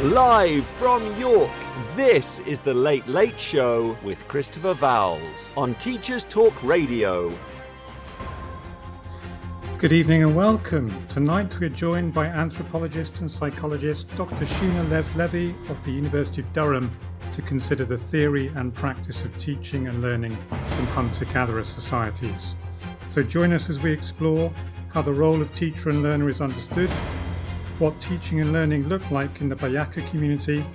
Live from York, this is the Late Late Show with Christopher Vowles on Teachers Talk Radio. Good evening and welcome. Tonight we're joined by anthropologist and psychologist Dr. Shuna Lev-Levy of the University of Durham to consider the theory and practice of teaching and learning in hunter-gatherer societies. So join us as we explore how the role of teacher and learner is understood, what teaching and learning look like in the Bayaka community.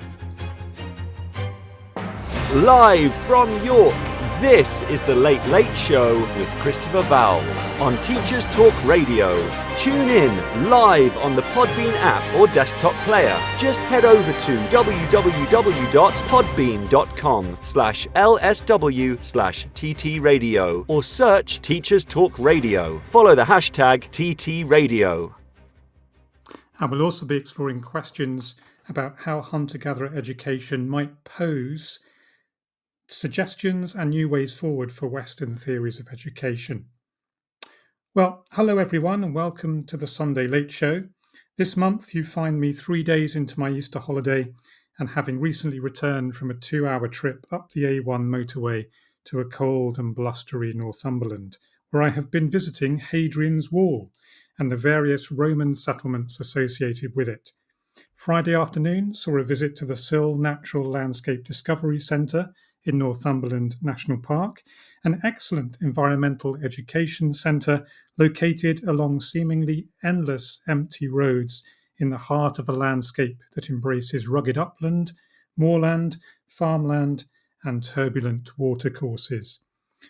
Live from York, this is the Late Late Show with Christopher Vowles on Teachers Talk Radio. Tune in live on the Podbean app or desktop player. Just head over to www.podbean.com/LSW/TT Radio or search Teachers Talk Radio. Follow the hashtag TT Radio. And we'll also be exploring questions about how hunter-gatherer education might pose suggestions and new ways forward for Western theories of education. Well, hello everyone and welcome to the Sunday Late Show. This month you find me 3 days into my Easter holiday and having recently returned from a 2-hour trip up the A1 motorway to a cold and blustery Northumberland, where I have been visiting Hadrian's Wall and the various Roman settlements associated with it. Friday afternoon saw a visit to the Sill Natural Landscape Discovery Centre in Northumberland National Park, an excellent environmental education centre located along seemingly endless empty roads in the heart of a landscape that embraces rugged upland, moorland, farmland and turbulent watercourses.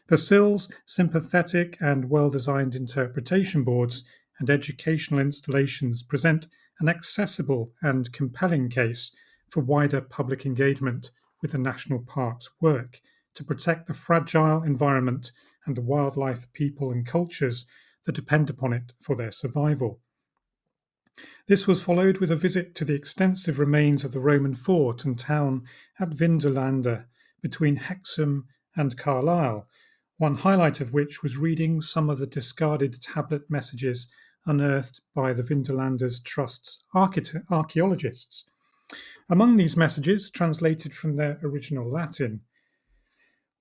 The Sill's sympathetic and well-designed interpretation boards and educational installations present an accessible and compelling case for wider public engagement with the National Park's work to protect the fragile environment and the wildlife, people and cultures that depend upon it for their survival. This was followed with a visit to the extensive remains of the Roman fort and town at Vindolanda between Hexham and Carlisle, one highlight of which was reading some of the discarded tablet messages unearthed by the Vindolanda's Trust's archaeologists. Among these messages, translated from their original Latin,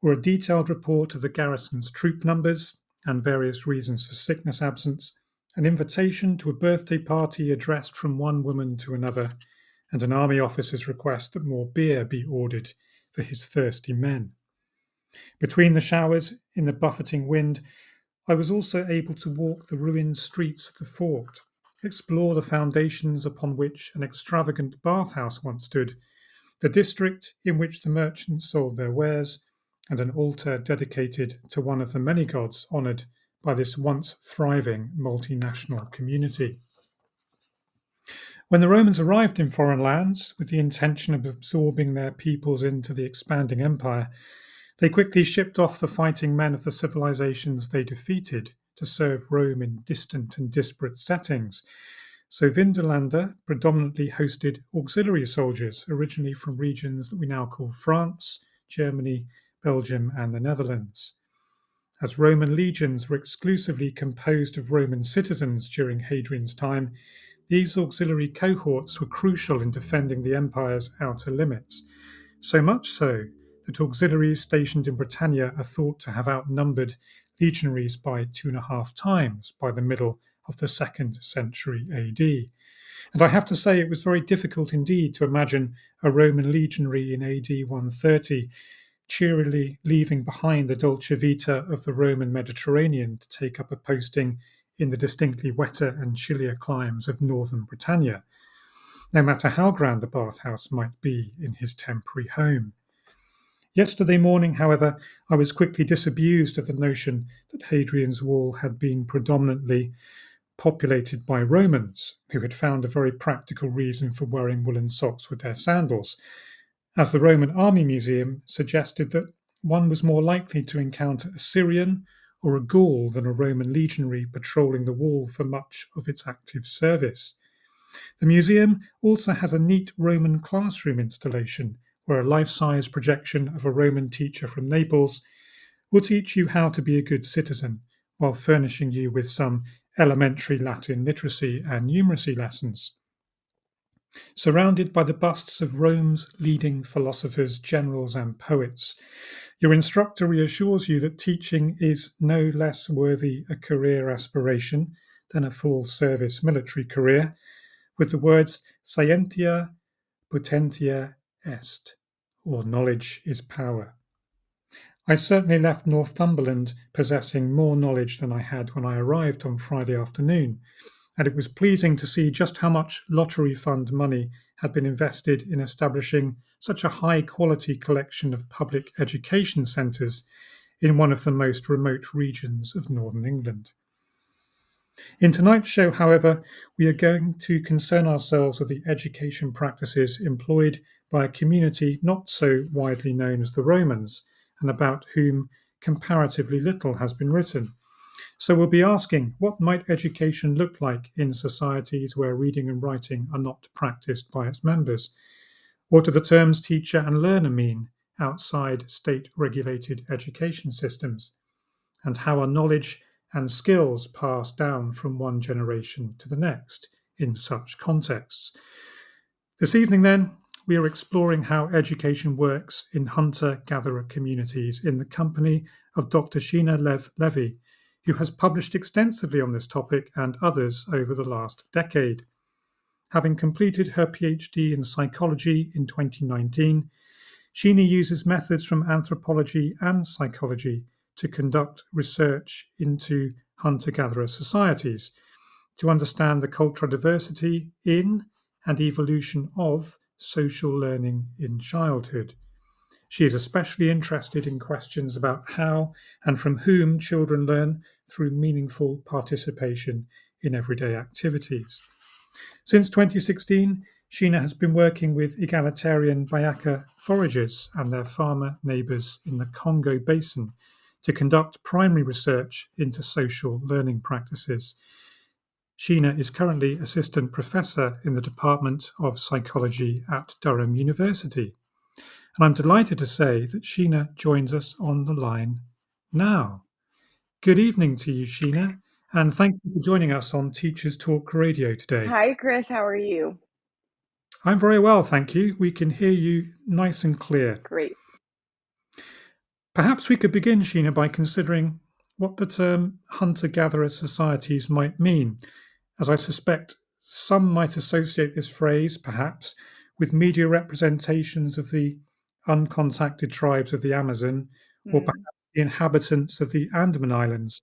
were a detailed report of the garrison's troop numbers and various reasons for sickness absence, an invitation to a birthday party addressed from one woman to another, and an army officer's request that more beer be ordered for his thirsty men. Between the showers, in the buffeting wind, I was also able to walk the ruined streets of the fort, explore the foundations upon which an extravagant bathhouse once stood, the district in which the merchants sold their wares, and an altar dedicated to one of the many gods honoured by this once thriving multinational community. When the Romans arrived in foreign lands with the intention of absorbing their peoples into the expanding empire, they quickly shipped off the fighting men of the civilizations they defeated to serve Rome in distant and disparate settings. So Vindolanda predominantly hosted auxiliary soldiers originally from regions that we now call France, Germany, Belgium and the Netherlands. As Roman legions were exclusively composed of Roman citizens during Hadrian's time, these auxiliary cohorts were crucial in defending the empire's outer limits, so much so that auxiliaries stationed in Britannia are thought to have outnumbered legionaries by 2.5 times by the middle of the 2nd century AD. And I have to say it was very difficult indeed to imagine a Roman legionary in AD 130 cheerily leaving behind the dolce vita of the Roman Mediterranean to take up a posting in the distinctly wetter and chillier climes of northern Britannia, no matter how grand the bathhouse might be in his temporary home. Yesterday morning, however, I was quickly disabused of the notion that Hadrian's Wall had been predominantly populated by Romans, who had found a very practical reason for wearing woolen socks with their sandals, as the Roman Army Museum suggested that one was more likely to encounter a Syrian or a Gaul than a Roman legionary patrolling the wall for much of its active service. The museum also has a neat Roman classroom installation where a life-size projection of a Roman teacher from Naples will teach you how to be a good citizen while furnishing you with some elementary Latin literacy and numeracy lessons. surrounded by the busts of Rome's leading philosophers, generals, and poets. Your instructor reassures you that teaching is no less worthy a career aspiration than a full service military career, with the words scientia potentia est, or knowledge is power. I certainly left Northumberland possessing more knowledge than I had when I arrived on Friday afternoon, and it was pleasing to see just how much lottery fund money had been invested in establishing such a high quality collection of public education centres in one of the most remote regions of northern England. In tonight's show, however, we are going to concern ourselves with the education practices employed by a community not so widely known as the Romans, and about whom comparatively little has been written. So we'll be asking, what might education look like in societies where reading and writing are not practiced by its members? What do the terms teacher and learner mean outside state-regulated education systems? And how are knowledge and skills passed down from one generation to the next in such contexts? This evening, then, we are exploring how education works in hunter-gatherer communities in the company of Dr. Sheena Levy, who has published extensively on this topic and others over the last decade. Having completed her PhD in psychology in 2019, Sheena uses methods from anthropology and psychology to conduct research into hunter-gatherer societies, to understand the cultural diversity in and evolution of social learning in childhood. She is especially interested in questions about how and from whom children learn through meaningful participation in everyday activities. Since 2016, Sheena has been working with egalitarian Bayaka foragers and their farmer neighbours in the Congo Basin to conduct primary research into social learning practices. Sheena is currently Assistant Professor in the Department of Psychology at Durham University. And I'm delighted to say that Sheena joins us on the line now. Good evening to you, Sheena, and thank you for joining us on Teachers Talk Radio today. Hi, Chris. How are you? I'm very well, thank you. We can hear you nice and clear. Great. Perhaps we could begin, Sheena, by considering what the term hunter-gatherer societies might mean, as I suspect some might associate this phrase, perhaps, with media representations of the uncontacted tribes of the Amazon, or perhaps the inhabitants of the Andaman Islands.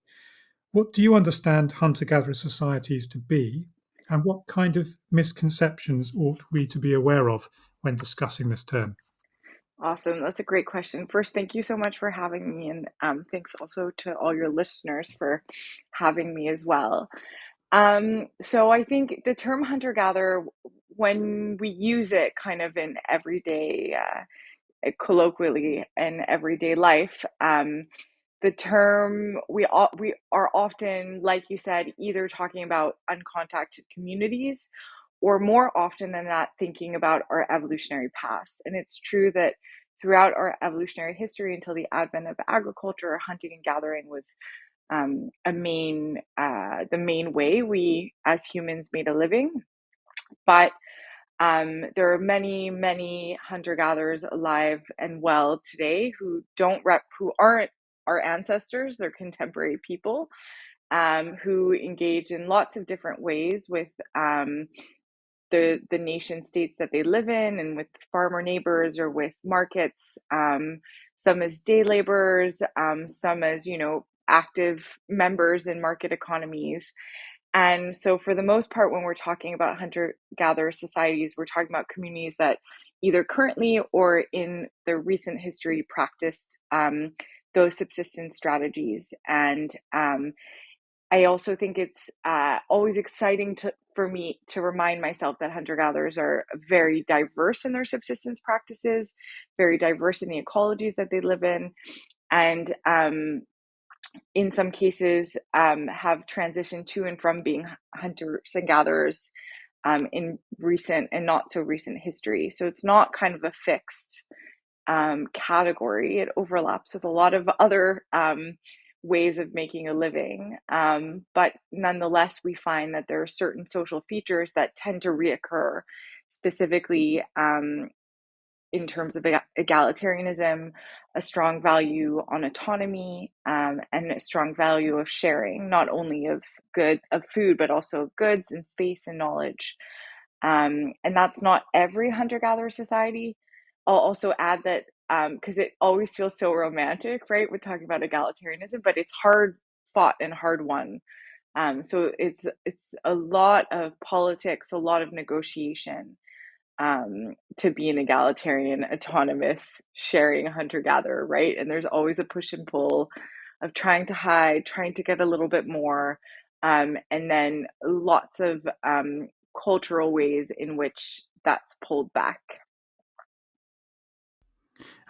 What do you understand hunter-gatherer societies to be, and what kind of misconceptions ought we to be aware of when discussing this term? Awesome. That's a great question. First, thank you so much for having me, and thanks also to all your listeners for having me as well. So I think the term hunter-gatherer, when we use it kind of in everyday, colloquially in everyday life, the term we are often, like you said, either talking about uncontacted communities, or more often than that, thinking about our evolutionary past. And it's true that throughout our evolutionary history, until the advent of agriculture, hunting and gathering was the main way we as humans made a living. But there are many, many hunter-gatherers alive and well today who aren't our ancestors. They're contemporary people who engage in lots of different ways with the nation states that they live in, and with farmer neighbors or with markets. Some as day laborers, some as active members in market economies. And so for the most part, when we're talking about hunter-gatherer societies, we're talking about communities that either currently or in the recent history practiced those subsistence strategies. And I also think it's always exciting for me to remind myself that hunter-gatherers are very diverse in their subsistence practices, very diverse in the ecologies that they live in, and in some cases have transitioned to and from being hunters and gatherers in recent and not so recent history. So it's not kind of a fixed category. It overlaps with a lot of other ways of making a living. But nonetheless, we find that there are certain social features that tend to reoccur specifically in terms of egalitarianism, a strong value on autonomy, and a strong value of sharing, not only of food, but also of goods and space and knowledge. And that's not every hunter-gatherer society. I'll also add that because it always feels so romantic, right? We're talking about egalitarianism, but it's hard fought and hard won. So it's a lot of politics, a lot of negotiation to be an egalitarian, autonomous, sharing hunter-gatherer, right? And there's always a push and pull of trying to hide, trying to get a little bit more, and then lots of cultural ways in which that's pulled back.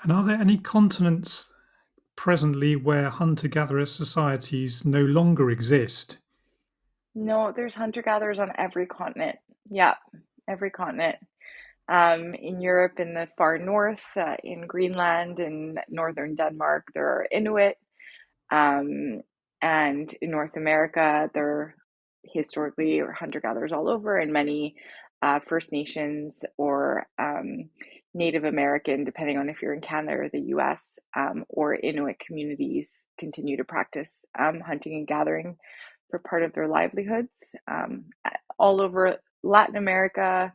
And are there any continents presently where hunter-gatherer societies no longer exist? No, there's hunter-gatherers on every continent. Yeah, every continent. In Europe, in the far north, in Greenland and northern Denmark, there are Inuit. Um, and in North America, there historically are hunter-gatherers all over, and many First Nations or Native American, depending on if you're in Canada or the US, or Inuit communities continue to practice hunting and gathering for part of their livelihoods all over Latin America,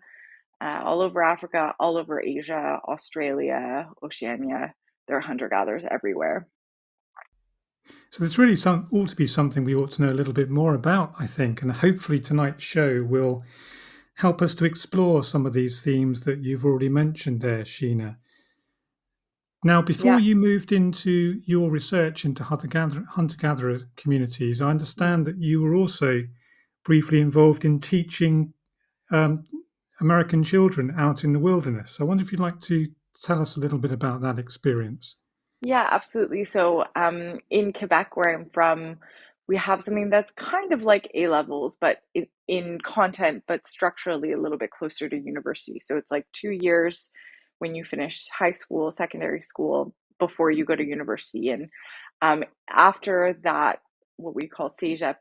all over Africa, all over Asia, Australia, Oceania. There are hunter-gatherers everywhere. So there's really ought to be something we ought to know a little bit more about, I think, and hopefully tonight's show will help us to explore some of these themes that you've already mentioned there, Sheena. Now, before you moved into your research into hunter-gatherer communities, I understand that you were also briefly involved in teaching American children out in the wilderness. I wonder if you'd like to tell us a little bit about that experience. Yeah, absolutely. So, in Quebec, where I'm from, we have something that's kind of like A levels, but in content, but structurally a little bit closer to university. So it's like 2 years when you finish high school, secondary school, before you go to university. And after that, what we call CEGEP,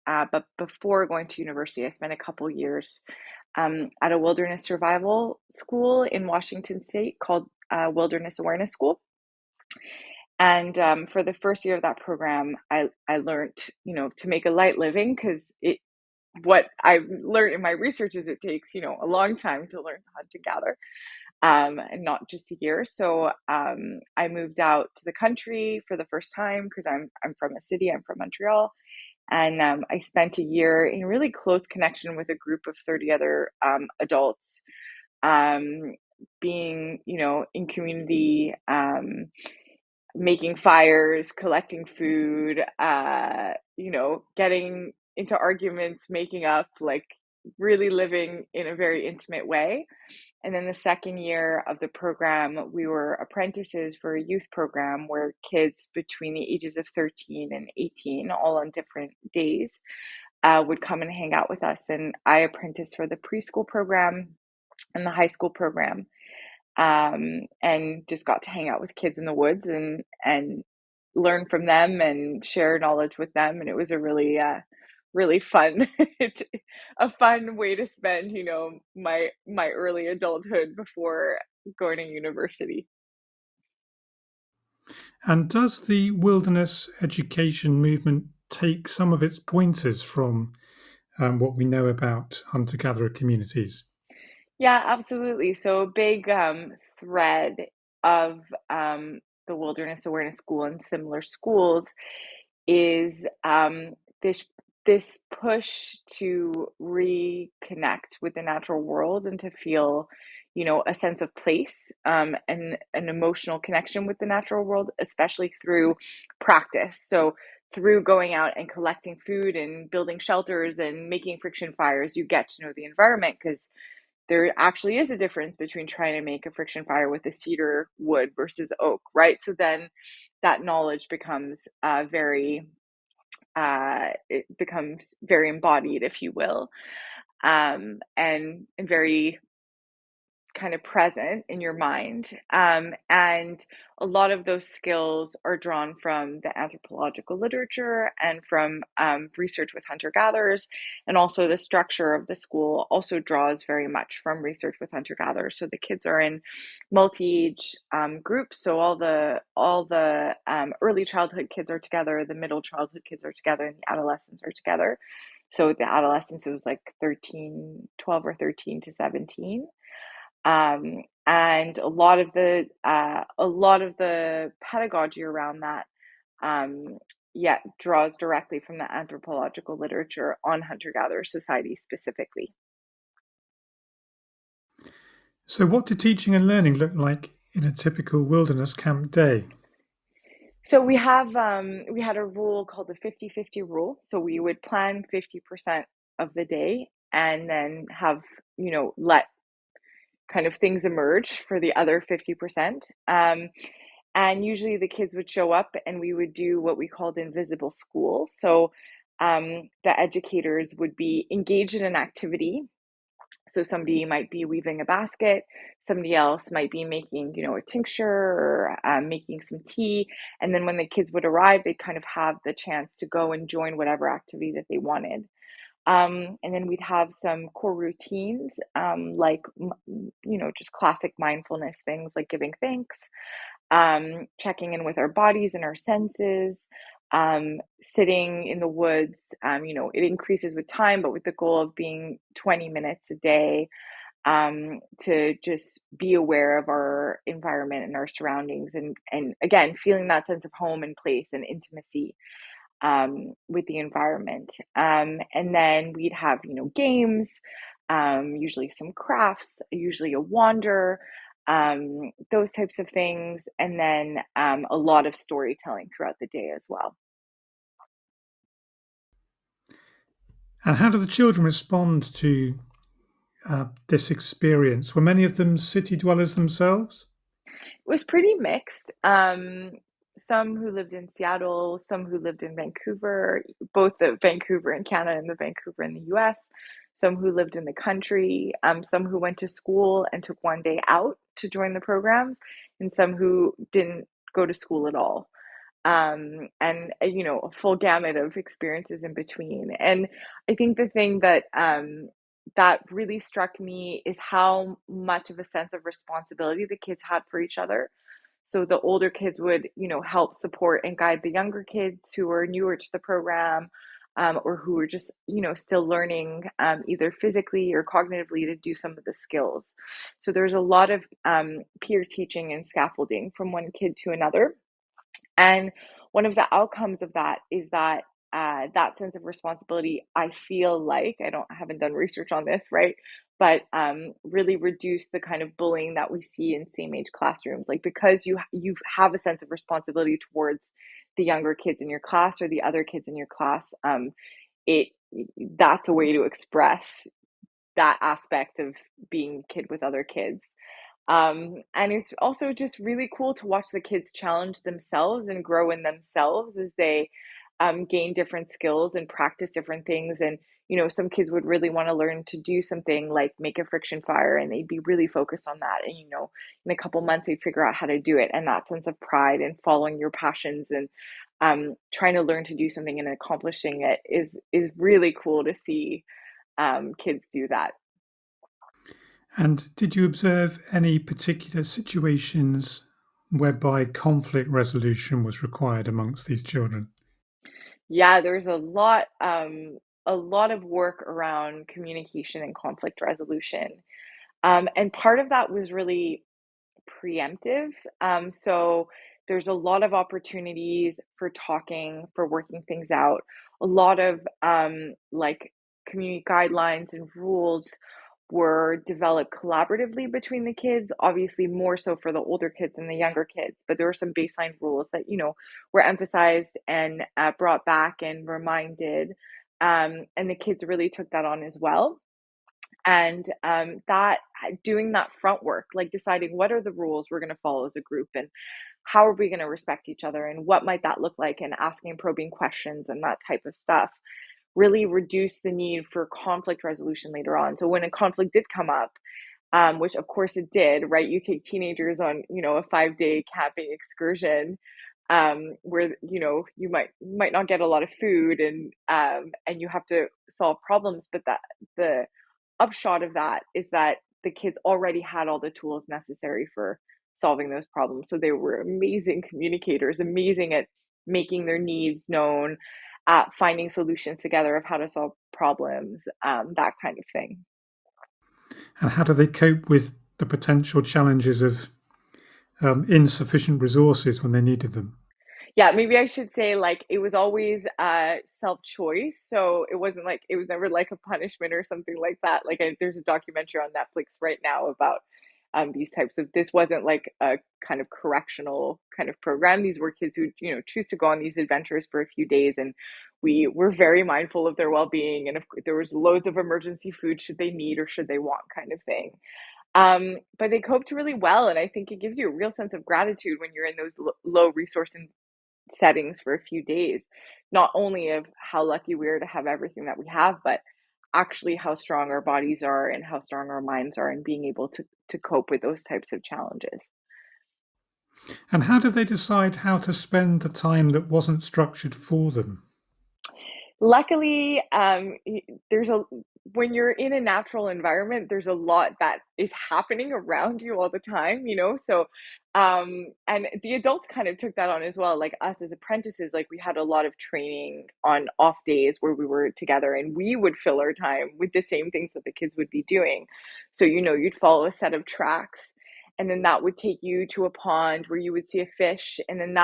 but before going to university, I spent a couple years at a wilderness survival school in Washington State called Wilderness Awareness School. And for the first year of that program, I learned, to make a light living, because what I learned in my research is it takes, a long time to learn how to gather, and not just a year. So I moved out to the country for the first time because I'm from a city, I'm from Montreal. And I spent a year in really close connection with a group of 30 other adults, being, in community, making fires, collecting food, getting into arguments, making up, like really living in a very intimate way. And then the second year of the program, we were apprentices for a youth program where kids between the ages of 13 and 18, all on different days, would come and hang out with us. And I apprenticed for the preschool program and the high school program, and just got to hang out with kids in the woods and learn from them and share knowledge with them. And it was a really fun a fun way to spend, my early adulthood before going to university. And does the wilderness education movement take some of its pointers from what we know about hunter-gatherer communities? Yeah, absolutely. So a big thread of the Wilderness Awareness School and similar schools is this push to reconnect with the natural world and to feel, a sense of place, and an emotional connection with the natural world, especially through practice. So through going out and collecting food and building shelters and making friction fires, you get to know the environment, because there actually is a difference between trying to make a friction fire with a cedar wood versus oak, right? So then that knowledge becomes it becomes very embodied, if you will, and very kind of present in your mind. And a lot of those skills are drawn from the anthropological literature and from research with hunter-gatherers. And also the structure of the school also draws very much from research with hunter-gatherers. So the kids are in multi-age groups. So all the early childhood kids are together, the middle childhood kids are together, and the adolescents are together. So the adolescents, it was like 12 or 13 to 17. And a lot of the pedagogy around that, draws directly from the anthropological literature on hunter-gatherer society specifically. So, what did teaching and learning look like in a typical wilderness camp day? So we had a rule called the 50-50 rule. So we would plan 50% of the day and then have, let kind of things emerge for the other 50%. And usually the kids would show up and we would do what we called invisible school. So the educators would be engaged in an activity. So somebody might be weaving a basket, somebody else might be making, a tincture or making some tea. And then when the kids would arrive, they'd kind of have the chance to go and join whatever activity that they wanted. And then we'd have some core routines, like, just classic mindfulness things like giving thanks, checking in with our bodies and our senses, sitting in the woods. It increases with time, but with the goal of being 20 minutes a day, to just be aware of our environment and our surroundings, and again, feeling that sense of home and place and intimacy with the environment. And then we'd have, games, usually some crafts, usually a wander, those types of things. And then a lot of storytelling throughout the day as well. And how do the children respond to this experience? Were many of them city dwellers themselves? It was pretty mixed. Some who lived in Seattle, some who lived in Vancouver, both the Vancouver in Canada and the Vancouver in the US, some who lived in the country, some who went to school and took one day out to join the programs, and some who didn't go to school at all. And a full gamut of experiences in between. And I think the thing that really struck me is how much of a sense of responsibility the kids had for each other. So the older kids would, help support and guide the younger kids who were newer to the program, or who were just, still learning, either physically or cognitively to do some of the skills. So there's a lot of peer teaching and scaffolding from one kid to another. And one of the outcomes of that is that that sense of responsibility, I feel like, I haven't done research on this, right? But really reduce the kind of bullying that we see in same age classrooms. Like, because you have a sense of responsibility towards the younger kids in your class or the other kids in your class, it that's a way to express that aspect of being a kid with other kids. And it's also just really cool to watch the kids challenge themselves and grow in themselves as they gain different skills and practice different things. And, some kids would really want to learn to do something like make a friction fire, and they'd be really focused on that. And, in a couple months, they'd figure out how to do it. And that sense of pride and following your passions and trying to learn to do something and accomplishing it is really cool to see kids do that. And did you observe any particular situations whereby conflict resolution was required amongst these children? Yeah, there's a lot of work around communication and conflict resolution. And part of that was really preemptive. So there's a lot of opportunities for talking, for working things out, a lot of like community guidelines and rules were developed collaboratively between the kids, obviously more so for the older kids than the younger kids, but there were some baseline rules that, were emphasized and brought back and reminded. And the kids really took that on as well. And that doing that front work, like deciding what are the rules we're going to follow as a group and how are we going to respect each other and what might that look like, and asking probing questions and that type of stuff really reduce the need for conflict resolution later on. So when a conflict did come up, which of course it did, right? You take teenagers on, a 5-day camping excursion, where, you might not get a lot of food, and you have to solve problems, but that the upshot of that is that the kids already had all the tools necessary for solving those problems. So they were amazing communicators, amazing at making their needs known, at finding solutions together of how to solve problems, that kind of thing. And how do they cope with the potential challenges of insufficient resources when they needed them? Yeah, maybe I should say, like, it was always self-choice. So it wasn't like it was never like a punishment or something like that. Like, there's a documentary on Netflix right now about these types of. This wasn't like a kind of correctional kind of program. These were kids who choose to go on these adventures for a few days, and we were very mindful of their well-being. And there was loads of emergency food should they need or should they want, kind of thing. But they coped really well, and I think it gives you a real sense of gratitude when you're in those low resource settings for a few days, not only of how lucky we are to have everything that we have, but actually how strong our bodies are and how strong our minds are in being able to cope with those types of challenges. And how do they decide how to spend the time that wasn't structured for them? Luckily, there's a when you're in a natural environment, there's a lot that is happening around you all the time, So, and the adults kind of took that on as well. Like us as apprentices, like we had a lot of training on off days where we were together, and we would fill our time with the same things that the kids would be doing. So, you'd follow a set of tracks. And then that would take you to a pond where you would see a fish, and then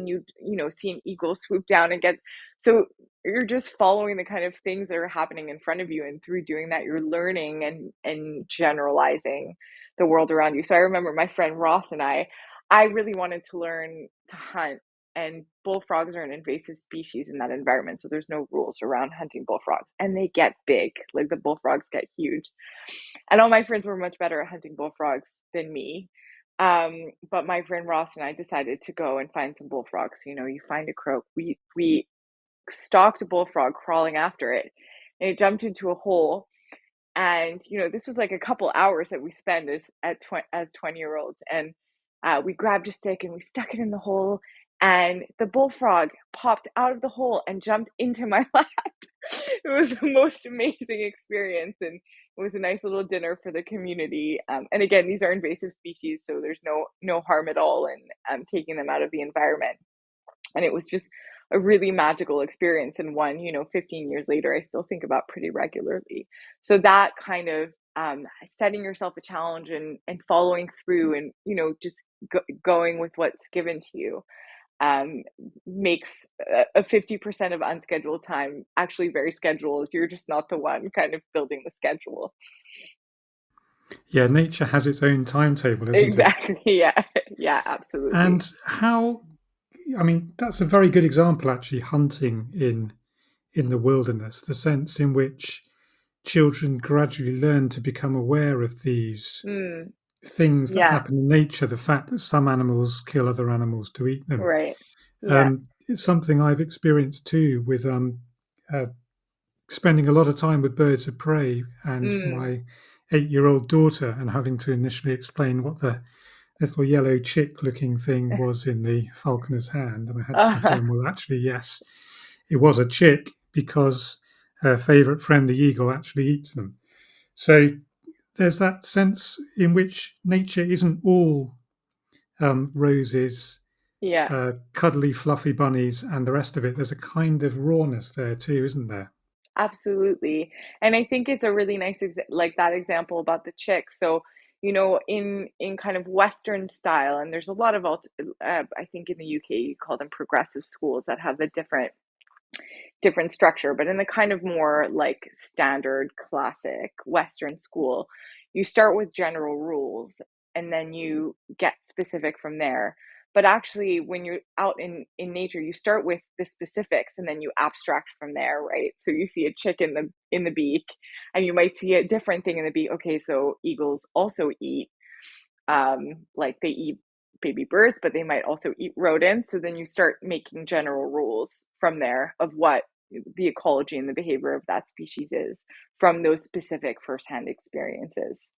you'd, see an eagle swoop down and get. So you're just following the kind of things that are happening in front of you, and through doing that you're learning and generalizing the world around you. So I remember my friend Ross and I really wanted to learn to hunt, and bullfrogs are an invasive species in that environment, so there's no rules around hunting bullfrogs, and they get big, like the bullfrogs get huge, and all my friends were much better at hunting bullfrogs than me. But my friend Ross and I decided to go and find some bullfrogs. You find a croak. We stalked a bullfrog crawling after it, and it jumped into a hole. And this was like a couple hours that we spent as 20-year-olds, and we grabbed a stick and we stuck it in the hole, and the bullfrog popped out of the hole and jumped into my lap. It was the most amazing experience, and it was a nice little dinner for the community. And again, these are invasive species, so there's no harm at all in taking them out of the environment. And it was just a really magical experience, and one, 15 years later, I still think about pretty regularly. So that kind of setting yourself a challenge and following through, and just going with what's given to you, um, makes a 50% of unscheduled time actually very scheduled. You're just not the one kind of building the schedule. Yeah, nature has its own timetable, isn't it? Exactly. Yeah. Yeah, absolutely. And that's a very good example, actually, hunting in the wilderness, the sense in which children gradually learn to become aware of these Mm, things that yeah. happen in nature, the fact that some animals kill other animals to eat them. Right. Yeah. It's something I've experienced too with spending a lot of time with birds of prey and Mm. my 8-year-old daughter, and having to initially explain what the little yellow chick looking thing was in the falconer's hand. And I had to confirm, well, actually, yes, it was a chick because her favourite friend, the eagle, actually eats them. So there's that sense in which nature isn't all roses, Yeah. cuddly, fluffy bunnies, and the rest of it. There's a kind of rawness there too, isn't there? Absolutely. And I think it's a really nice like that example about the chick. So, in kind of Western style, and there's a lot of I think in the UK you call them progressive schools that have a different structure, but in the kind of more like standard classic Western school, you start with general rules and then you get specific from there. But actually, when you're out in nature, you start with the specifics and then you abstract from there, right? So you see a chick in the beak, and you might see a different thing in the beak. Okay, so eagles also eat, like they eat baby birds, but they might also eat rodents. So then you start making general rules from there of what the ecology and the behavior of that species is from those specific firsthand experiences.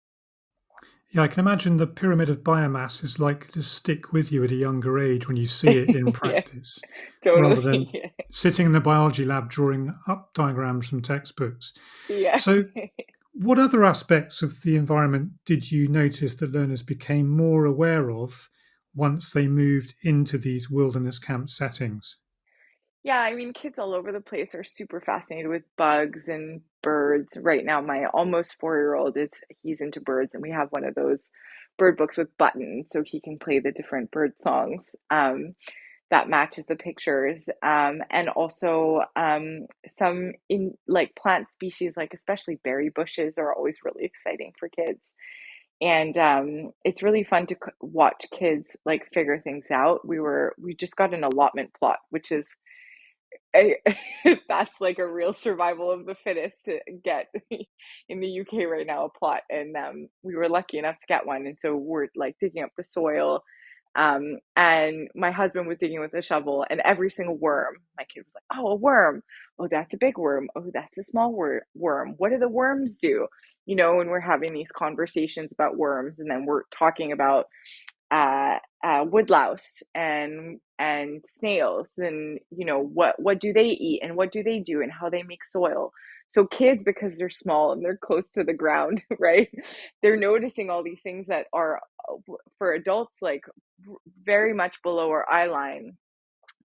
Yeah, I can imagine the pyramid of biomass is likely to stick with you at a younger age when you see it in Yeah, practice, rather than totally. sitting in the biology lab drawing up diagrams from textbooks. Yeah. So, what other aspects of the environment did you notice that learners became more aware of once they moved into these wilderness camp settings? Yeah, I mean, kids all over the place are super fascinated with bugs and birds. Right now, my almost 4-year-old is he's into birds, and we have one of those bird books with buttons so he can play the different bird songs that matches the pictures. And also some in like plant species, like especially berry bushes, are always really exciting for kids. And it's really fun to watch kids like figure things out. We just got an allotment plot, which is I that's like a real survival of the fittest to get in the UK right now, a plot, and, we were lucky enough to get one, and so we're, like, digging up the soil, and my husband was digging with a shovel, and every single worm, my kid was like, "Oh, a worm. Oh, that's a big worm. Oh, that's a small worm. What do the worms do?" You know, and we're having these conversations about worms, and then we're talking about woodlouse and snails, and you know what do they eat and what do they do and how they make soil. So kids, because they're small and they're close to the ground, right, they're noticing all these things that are for adults like very much below our eye line,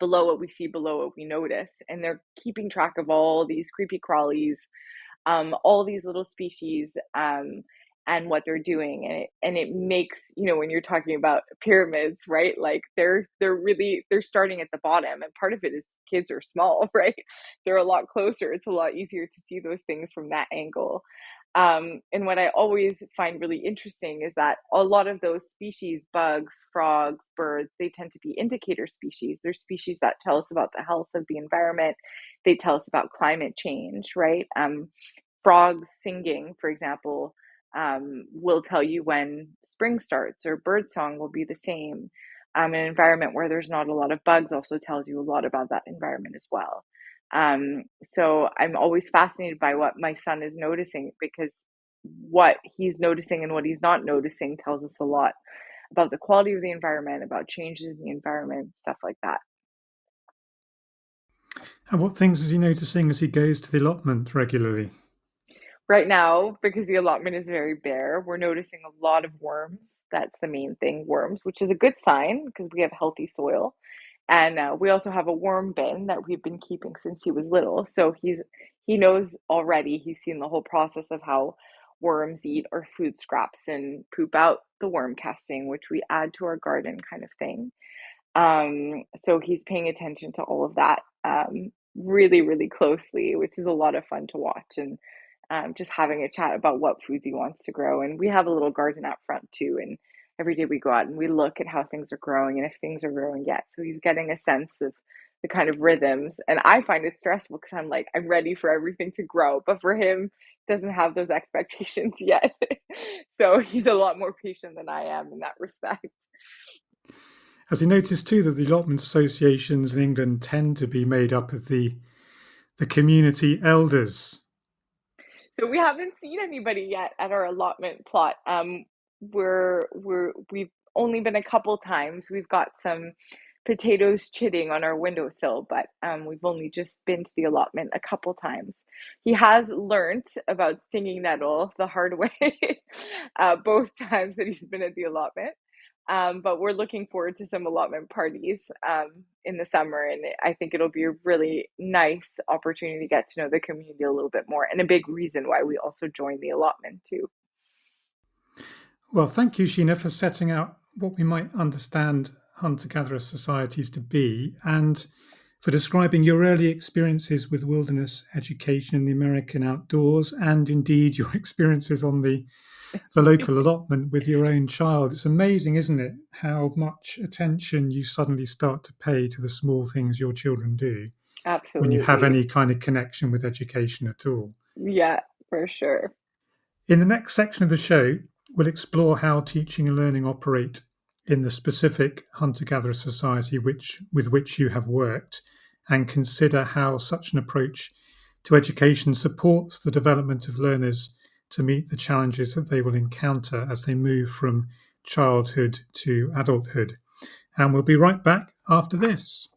below what we see, below what we notice, and they're keeping track of all these creepy crawlies, all these little species, and what they're doing, and it makes, you know, when you're talking about pyramids, right? Like they're starting at the bottom, and part of it is kids are small, right? They're a lot closer. It's a lot easier to see those things from that angle. And what I always find really interesting is that a lot of those species, bugs, frogs, birds, they tend to be indicator species. They're species that tell us about the health of the environment. They tell us about climate change, right? Frogs singing, for example, will tell you when spring starts, or bird song will be the same. An environment where there's not a lot of bugs also tells you a lot about that environment as well. So I'm always fascinated by what my son is noticing, because what he's noticing and what he's not noticing tells us a lot about the quality of the environment, about changes in the environment, stuff like that. And what things is he noticing as he goes to the allotment regularly? Right now, because the allotment is very bare, we're noticing a lot of worms. That's the main thing, worms, which is a good sign because we have healthy soil. And we also have a worm bin that we've been keeping since he was little. So he knows already. He's seen the whole process of how worms eat our food scraps and poop out the worm casting, which we add to our garden, kind of thing. So he's paying attention to all of that, really, really closely, which is a lot of fun to watch. And just having a chat about what foods he wants to grow. And we have a little garden out front too. And every day we go out and we look at how things are growing and if things are growing yet. So he's getting a sense of the kind of rhythms. And I find it stressful because I'm like, I'm ready for everything to grow. But for him, doesn't have those expectations yet. So he's a lot more patient than I am in that respect. Has he noticed too that the allotment associations in England tend to be made up of the community elders? So we haven't seen anybody yet at our allotment plot. We've only been a couple times. We've got some potatoes chitting on our windowsill, but we've only just been to the allotment a couple times. He has learnt about stinging nettle the hard way, both times that he's been at the allotment. But we're looking forward to some allotment parties in the summer, and I think it'll be a really nice opportunity to get to know the community a little bit more, and a big reason why we also joined the allotment too. Well, thank you, Sheena, for setting out what we might understand hunter-gatherer societies to be, and for describing your early experiences with wilderness education in the American outdoors, and indeed your experiences on the local allotment with your own child. It's amazing, isn't it, how much attention you suddenly start to pay to the small things your children do when you have Absolutely. any kind of connection with education at all. Yeah, for sure. In the next section of the show, we'll explore how teaching and learning operate in the specific hunter-gatherer society with which you have worked, and consider how such an approach to education supports the development of learners to meet the challenges that they will encounter as they move from childhood to adulthood. And we'll be right back after this.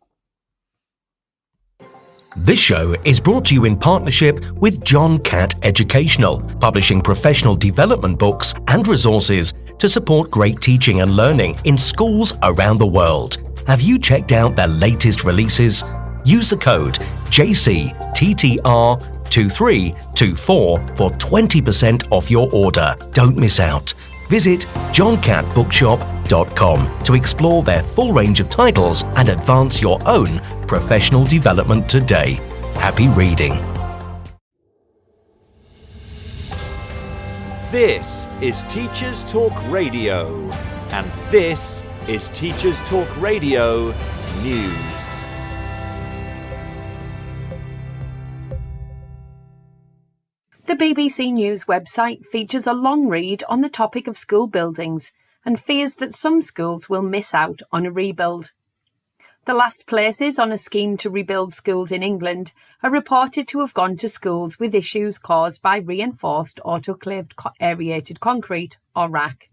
This show is brought to you in partnership with John Catt Educational, publishing professional development books and resources to support great teaching and learning in schools around the world. Have you checked out their latest releases? Use the code JCTTR2324 for 20% off your order. Don't miss out. Visit johncattbookshop.com to explore their full range of titles and advance your own professional development today. Happy reading. This is Teachers Talk Radio, and this is Teachers Talk Radio News. The BBC News website features a long read on the topic of school buildings and fears that some schools will miss out on a rebuild. The last places on a scheme to rebuild schools in England are reported to have gone to schools with issues caused by reinforced autoclaved aerated concrete, or RAC.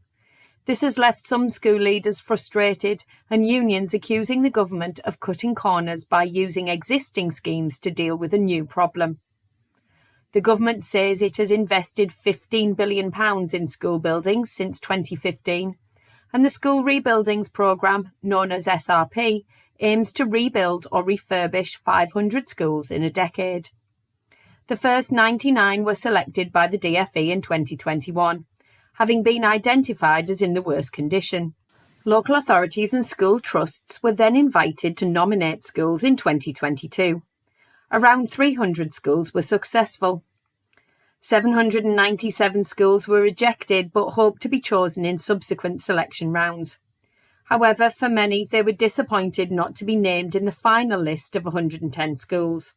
This has left some school leaders frustrated and unions accusing the government of cutting corners by using existing schemes to deal with a new problem. The government says it has invested £15 billion in school buildings since 2015, and the School Rebuildings Programme, known as SRP, aims to rebuild or refurbish 500 schools in a decade. The first 99 were selected by the DfE in 2021, having been identified as in the worst condition. Local authorities and school trusts were then invited to nominate schools in 2022. Around 300 schools were successful. 797 schools were rejected but hoped to be chosen in subsequent selection rounds. However, for many, they were disappointed not to be named in the final list of 110 schools.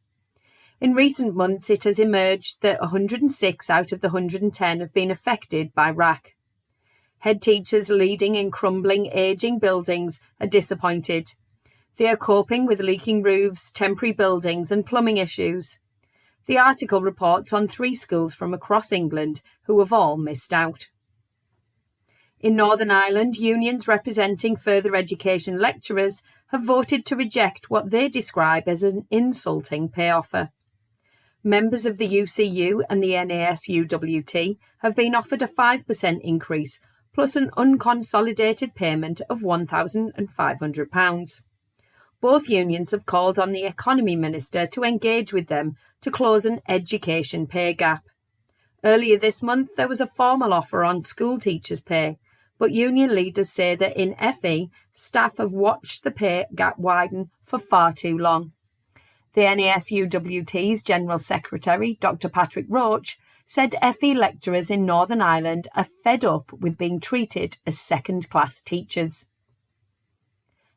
In recent months, it has emerged that 106 out of the 110 have been affected by RAC. Head teachers leading in crumbling, ageing buildings are disappointed. They are coping with leaking roofs, temporary buildings and plumbing issues. The article reports on 3 schools from across England who have all missed out. In Northern Ireland, unions representing further education lecturers have voted to reject what they describe as an insulting pay offer. Members of the UCU and the NASUWT have been offered a 5% increase plus an unconsolidated payment of £1,500. Both unions have called on the Economy Minister to engage with them to close an education pay gap. Earlier this month, there was a formal offer on school teachers' pay, but union leaders say that in FE, staff have watched the pay gap widen for far too long. The NASUWT's General Secretary, Dr Patrick Roach, said FE lecturers in Northern Ireland are fed up with being treated as second-class teachers.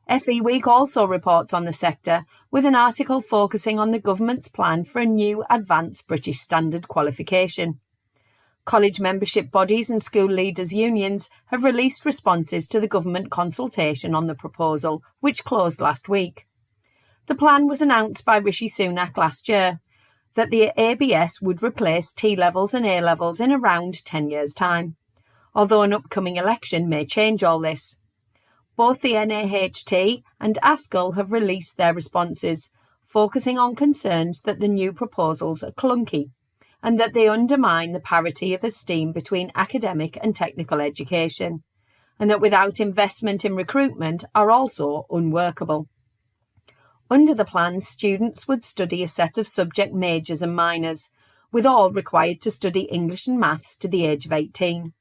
FE Week also reports on the sector with an article focusing on the government's plan for a new Advanced British Standard qualification. College membership bodies and school leaders' unions have released responses to the government consultation on the proposal, which closed last week. The plan was announced by Rishi Sunak last year, that the ABS would replace T-levels and A-levels in around 10 years' time, although an upcoming election may change all this. Both the NAHT and ASCL have released their responses, focusing on concerns that the new proposals are clunky and that they undermine the parity of esteem between academic and technical education, and that without investment in recruitment are also unworkable. Under the plan, students would study a set of subject majors and minors, with all required to study English and maths to the age of 18.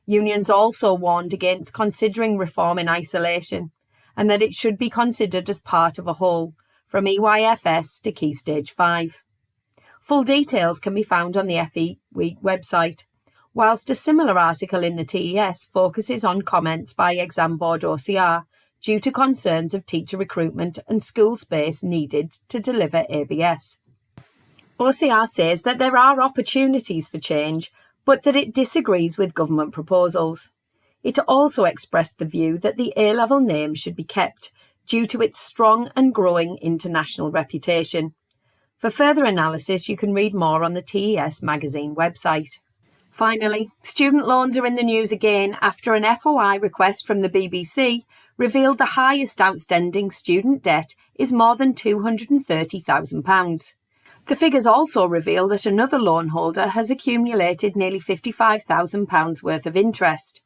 Unions also warned against considering reform in isolation, and that it should be considered as part of a whole, from EYFS to Key Stage 5. Full details can be found on the FE Week website, whilst a similar article in the TES focuses on comments by Exam Board OCR due to concerns of teacher recruitment and school space needed to deliver ABS. OCR says that there are opportunities for change, but that it disagrees with government proposals. It also expressed the view that the A-level name should be kept due to its strong and growing international reputation. For further analysis, you can read more on the TES magazine website. Finally, student loans are in the news again after an FOI request from the BBC revealed the highest outstanding student debt is more than £230,000. The figures also reveal that another loan holder has accumulated nearly £55,000 worth of interest.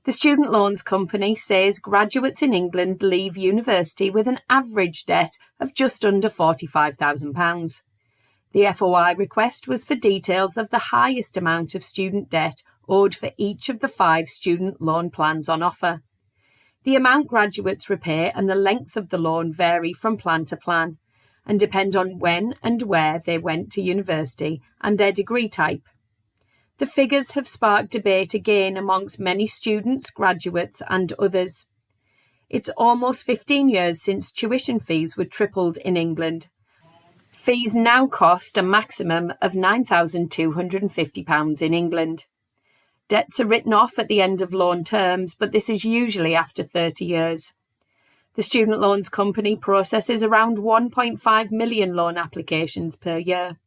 The student loans company says graduates in England leave university with an average debt of just under £45,000. The FOI request was for details of the highest amount of student debt owed for each of the 5 student loan plans on offer. The amount graduates repay and the length of the loan vary from plan to plan and depend on when and where they went to university and their degree type. The figures have sparked debate again amongst many students, graduates and others. It's almost 15 years since tuition fees were tripled in England. Fees now cost a maximum of £9,250 in England. Debts are written off at the end of loan terms, but this is usually after 30 years. The student loans company processes around 1.5 million loan applications per year.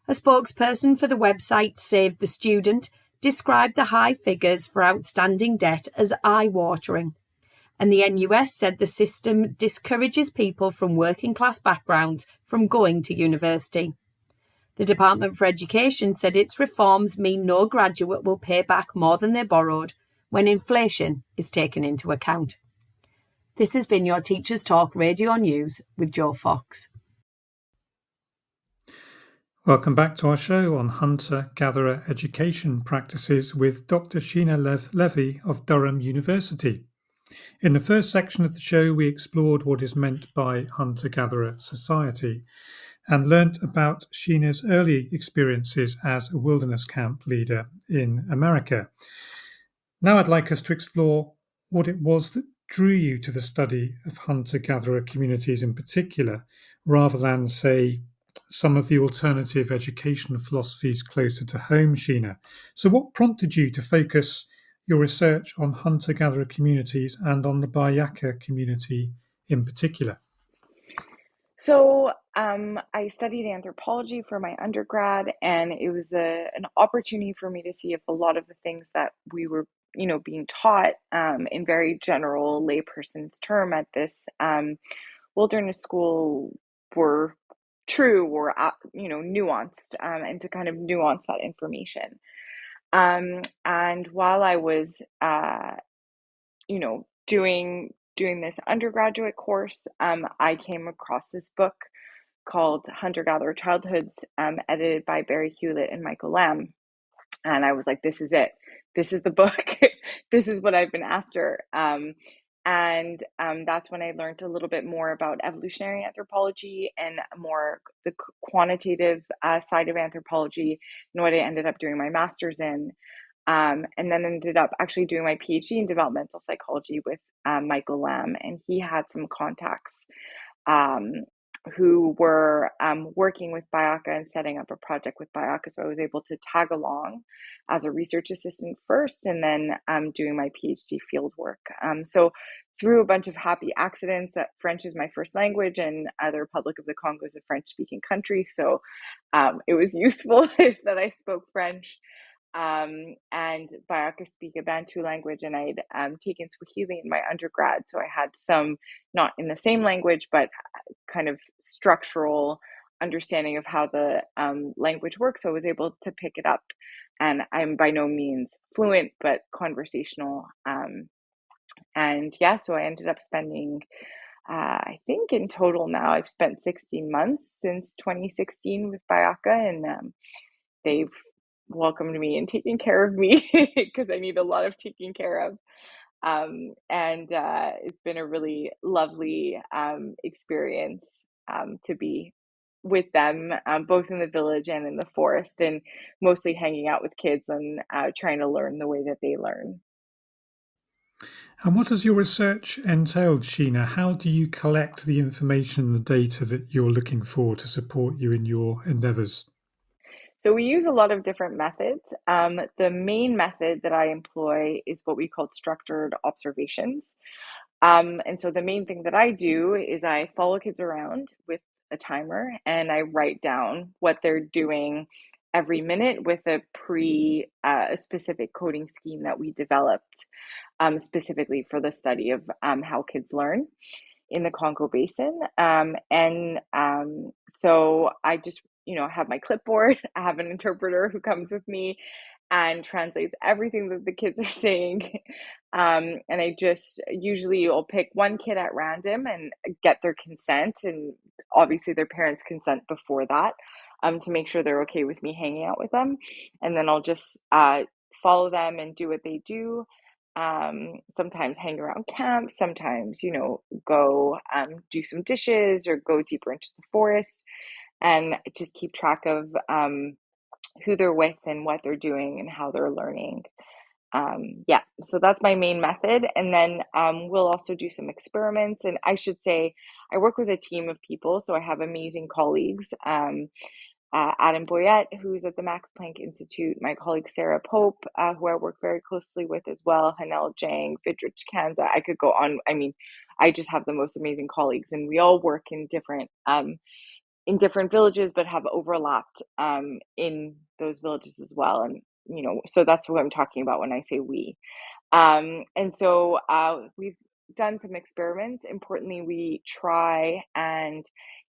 A spokesperson for the website Save the Student described the high figures for outstanding debt as eye-watering, and the NUS said the system discourages people from working-class backgrounds from going to university. The Department for Education said its reforms mean no graduate will pay back more than they borrowed when inflation is taken into account. This has been your Teachers Talk Radio News with Joe Fox. Welcome back to our show on hunter-gatherer education practices with Dr. Sheena Levy of Durham University. In the first section of the show, we explored what is meant by hunter-gatherer society and learnt about Sheena's early experiences as a wilderness camp leader in America. Now I'd like us to explore what it was that drew you to the study of hunter-gatherer communities in particular, rather than, say, some of the alternative educational philosophies closer to home, Sheena. So what prompted you to focus your research on hunter-gatherer communities and on the Bayaka community in particular? So I studied anthropology for my undergrad, and it was an opportunity for me to see if a lot of the things that we were, being taught in very general layperson's term at this wilderness school were true or, nuanced, and to kind of nuance that information. And while I was, doing this undergraduate course, I came across this book called Hunter-Gatherer Childhoods, edited by Barry Hewlett and Michael Lamb. And I was like, this is it. This is the book. This is what I've been after. And that's when I learned a little bit more about evolutionary anthropology and more the quantitative side of anthropology, and what I ended up doing my master's in. And then ended up actually doing my PhD in developmental psychology with Michael Lamb, and he had some contacts who were working with Bayaka and setting up a project with Bayaka. So I was able to tag along as a research assistant first, and then doing my PhD field work. So through a bunch of happy accidents, French is my first language, and the Republic of the Congo is a French-speaking country. So it was useful that I spoke French. And Bayaka speak a Bantu language, and I'd taken Swahili in my undergrad, so I had some, not in the same language, but kind of structural understanding of how the language works, so I was able to pick it up, and I'm by no means fluent, but conversational, and yeah, so I ended up spending, I think in total now, I've spent 16 months since 2016 with Bayaka, and they've welcomed me and taken care of me because I need a lot of taking care of. And it's been a really lovely experience to be with them, both in the village and in the forest, and mostly hanging out with kids and trying to learn the way that they learn. And what has your research entailed, Sheena? How do you collect the information and the data that you're looking for to support you in your endeavours? So we use a lot of different methods. The main method that I employ is what we call structured observations. And so the main thing that I do is I follow kids around with a timer, and I write down what they're doing every minute with a specific coding scheme that we developed specifically for the study of how kids learn in the Congo Basin. So I just, have my clipboard. I have an interpreter who comes with me and translates everything that the kids are saying. And I just usually will pick one kid at random and get their consent, and obviously their parents' consent before that, to make sure they're okay with me hanging out with them. And then I'll just follow them and do what they do. Sometimes hang around camp, sometimes, go do some dishes or go deeper into the forest, and just keep track of who they're with and what they're doing and how they're learning. Yeah, so that's my main method. And then we'll also do some experiments. And I should say, I work with a team of people, so I have amazing colleagues. Adam Boyette, who's at the Max Planck Institute, my colleague Sarah Pope, who I work very closely with as well, Hanel Jang, Vidrich Kanza. I could go on. I mean, I just have the most amazing colleagues, and we all work in different villages, but have overlapped in those villages as well. And so that's what I'm talking about when I say we. And so we've done some experiments. Importantly, we try and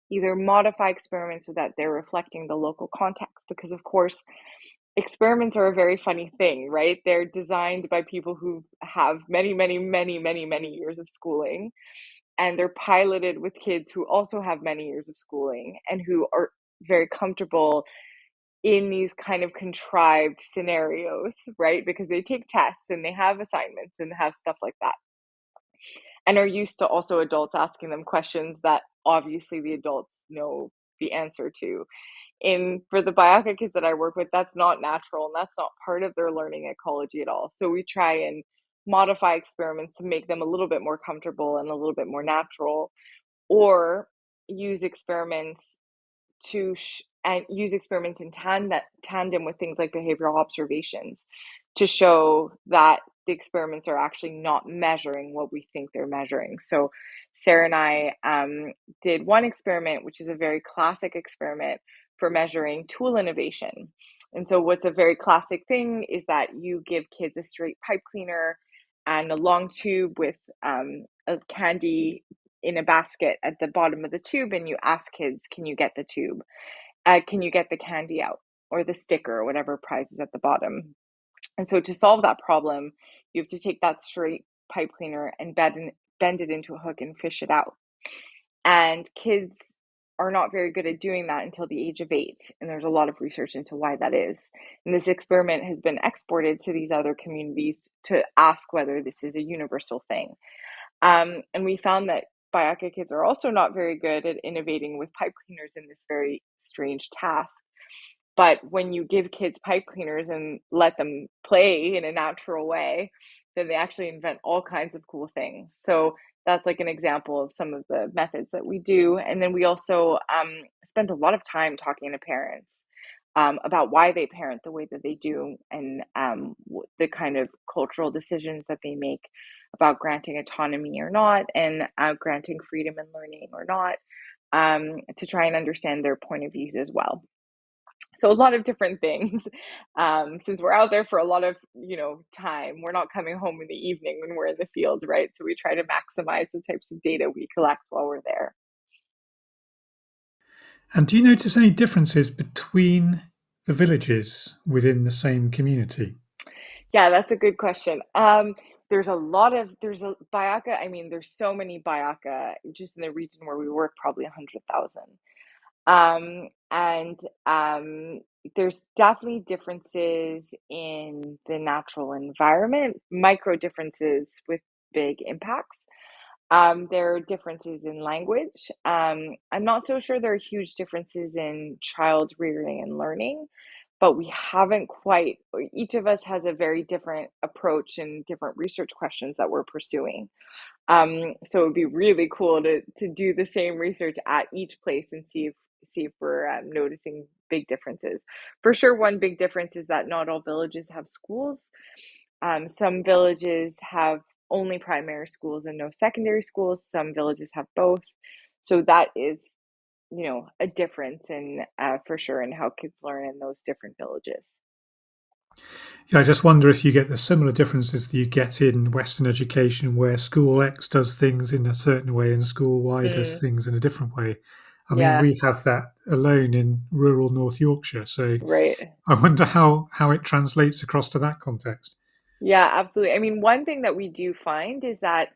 either modify experiments so that they're reflecting the local context, because of course experiments are a very funny thing, right? They're designed by people who have many, many, many, many, many years of schooling, and they're piloted with kids who also have many years of schooling and who are very comfortable in these kind of contrived scenarios, right? Because they take tests and they have assignments and have stuff like that, and are used to also adults asking them questions that obviously the adults know the answer to. And for the Bayaka kids that I work with, that's not natural and that's not part of their learning ecology at all. So we try and modify experiments to make them a little bit more comfortable and a little bit more natural, or use experiments in tandem with things like behavioral observations to show that the experiments are actually not measuring what we think they're measuring. So Sarah and I did one experiment, which is a very classic experiment for measuring tool innovation. And so what's a very classic thing is that you give kids a straight pipe cleaner and a long tube with a candy in a basket at the bottom of the tube, and you ask kids, can you get the tube? Can you get the candy out, or the sticker, or whatever prize is at the bottom? And so to solve that problem, you have to take that straight pipe cleaner and bend it into a hook and fish it out. And kids are not very good at doing that until the age of 8. And there's a lot of research into why that is. And this experiment has been exported to these other communities to ask whether this is a universal thing. And we found that Bayaka kids are also not very good at innovating with pipe cleaners in this very strange task. But when you give kids pipe cleaners and let them play in a natural way, then they actually invent all kinds of cool things. So that's like an example of some of the methods that we do. And then we also spend a lot of time talking to parents about why they parent the way that they do, and the kind of cultural decisions that they make about granting autonomy or not, and granting freedom and learning or not, to try and understand their point of views as well. So a lot of different things. Since we're out there for a lot of time, we're not coming home in the evening when we're in the field, right? So we try to maximize the types of data we collect while we're there. And do you notice any differences between the villages within the same community? Yeah, that's a good question. There's Bayaka. I mean, there's so many Bayaka just in the region where we work, probably 100,000. And there's definitely differences in the natural environment, micro differences with big impacts. There are differences in language. I'm not so sure there are huge differences in child rearing and learning, but we haven't quite, each of us has a very different approach and different research questions that we're pursuing. So it would be really cool to do the same research at each place and see if we're noticing big differences. For sure, one big difference is that not all villages have schools. Some villages have only primary schools and no secondary schools. Some villages have both. So that is a difference in for sure in how kids learn in those different villages. Yeah, I just wonder if you get the similar differences that you get in Western education, where school X does things in a certain way and school Y does Mm, things in a different way. I mean, yeah, we have that alone in rural North Yorkshire, so right. I wonder how it translates across to that context. Yeah, absolutely. I mean, one thing that we do find is that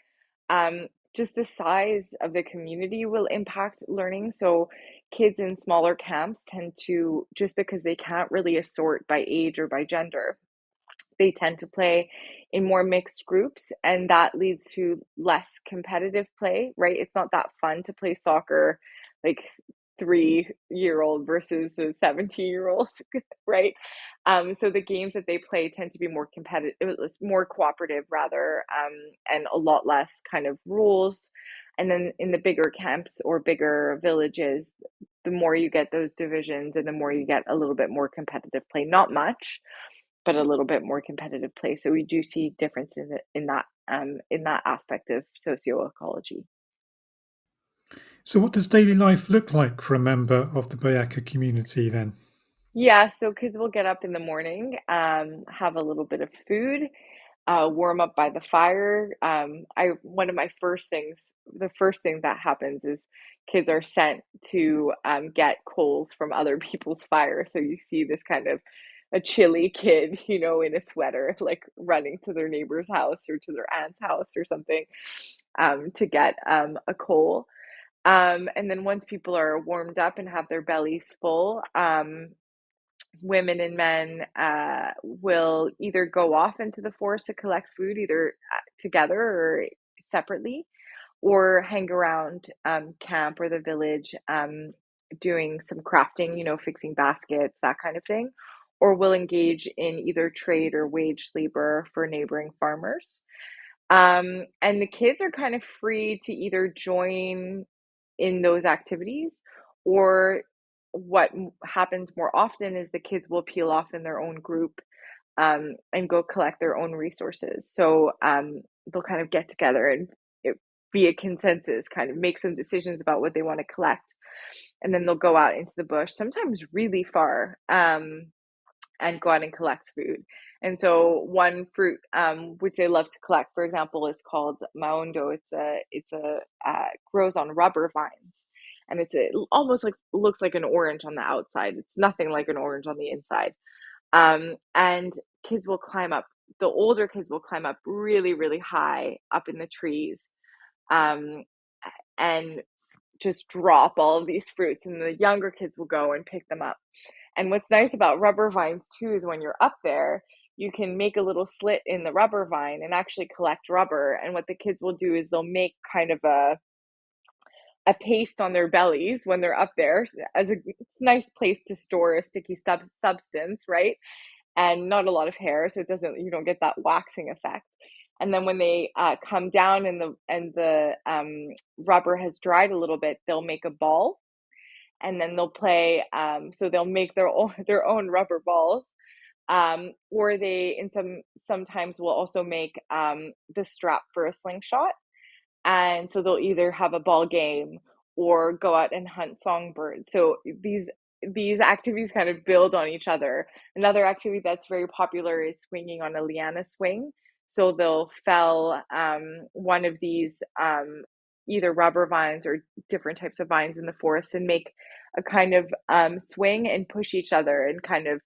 um, just the size of the community will impact learning. So kids in smaller camps tend to, just because they can't really assort by age or by gender, they tend to play in more mixed groups, and that leads to less competitive play, right? It's not that fun to play soccer like 3-year-old versus a 17-year-old, right? So the games that they play tend to be more competitive, more cooperative rather, and a lot less kind of rules. And then in the bigger camps or bigger villages, the more you get those divisions and the more you get a little bit more competitive play. Not much, but a little bit more competitive play. So we do see differences in that aspect of socioecology. So, what does daily life look like for a member of the Bayaka community then? Yeah, so kids will get up in the morning, have a little bit of food, warm up by the fire. I one of my first things, the first thing that happens is kids are sent to get coals from other people's fire. So you see this kind of a chilly kid, in a sweater, like running to their neighbor's house or to their aunt's house or something, to get a coal. And then once people are warmed up and have their bellies full, women and men will either go off into the forest to collect food, either together or separately, or hang around camp or the village, doing some crafting, fixing baskets, that kind of thing, or will engage in either trade or wage labor for neighboring farmers. And the kids are kind of free to either join in those activities, or what happens more often is the kids will peel off in their own group, and go collect their own resources. So they'll kind of get together and it, via consensus kind of make some decisions about what they want to collect. And then they'll go out into the bush, sometimes really far, and go out and collect food. And so one fruit, which they love to collect, for example, is called maondo. It's a grows on rubber vines, and it almost looks like an orange on the outside. It's nothing like an orange on the inside. And kids will climb up. The older kids will climb up really, really high up in the trees, um, and just drop all of these fruits, and the younger kids will go and pick them up. And what's nice about rubber vines too is when you're up there, you can make a little slit in the rubber vine and actually collect rubber. And what the kids will do is they'll make kind of a paste on their bellies when they're up there, as it's a nice place to store a sticky substance, right? And not a lot of hair, so you don't get that waxing effect. And then when they come down and the rubber has dried a little bit, they'll make a ball, and then they'll play. So they'll make their own rubber balls, or they sometimes will also make the strap for a slingshot. And so they'll either have a ball game or go out and hunt songbirds. So these activities kind of build on each other. Another activity that's very popular is swinging on a liana swing. So they'll fell one of these either rubber vines or different types of vines in the forest and make a kind of swing and push each other and kind of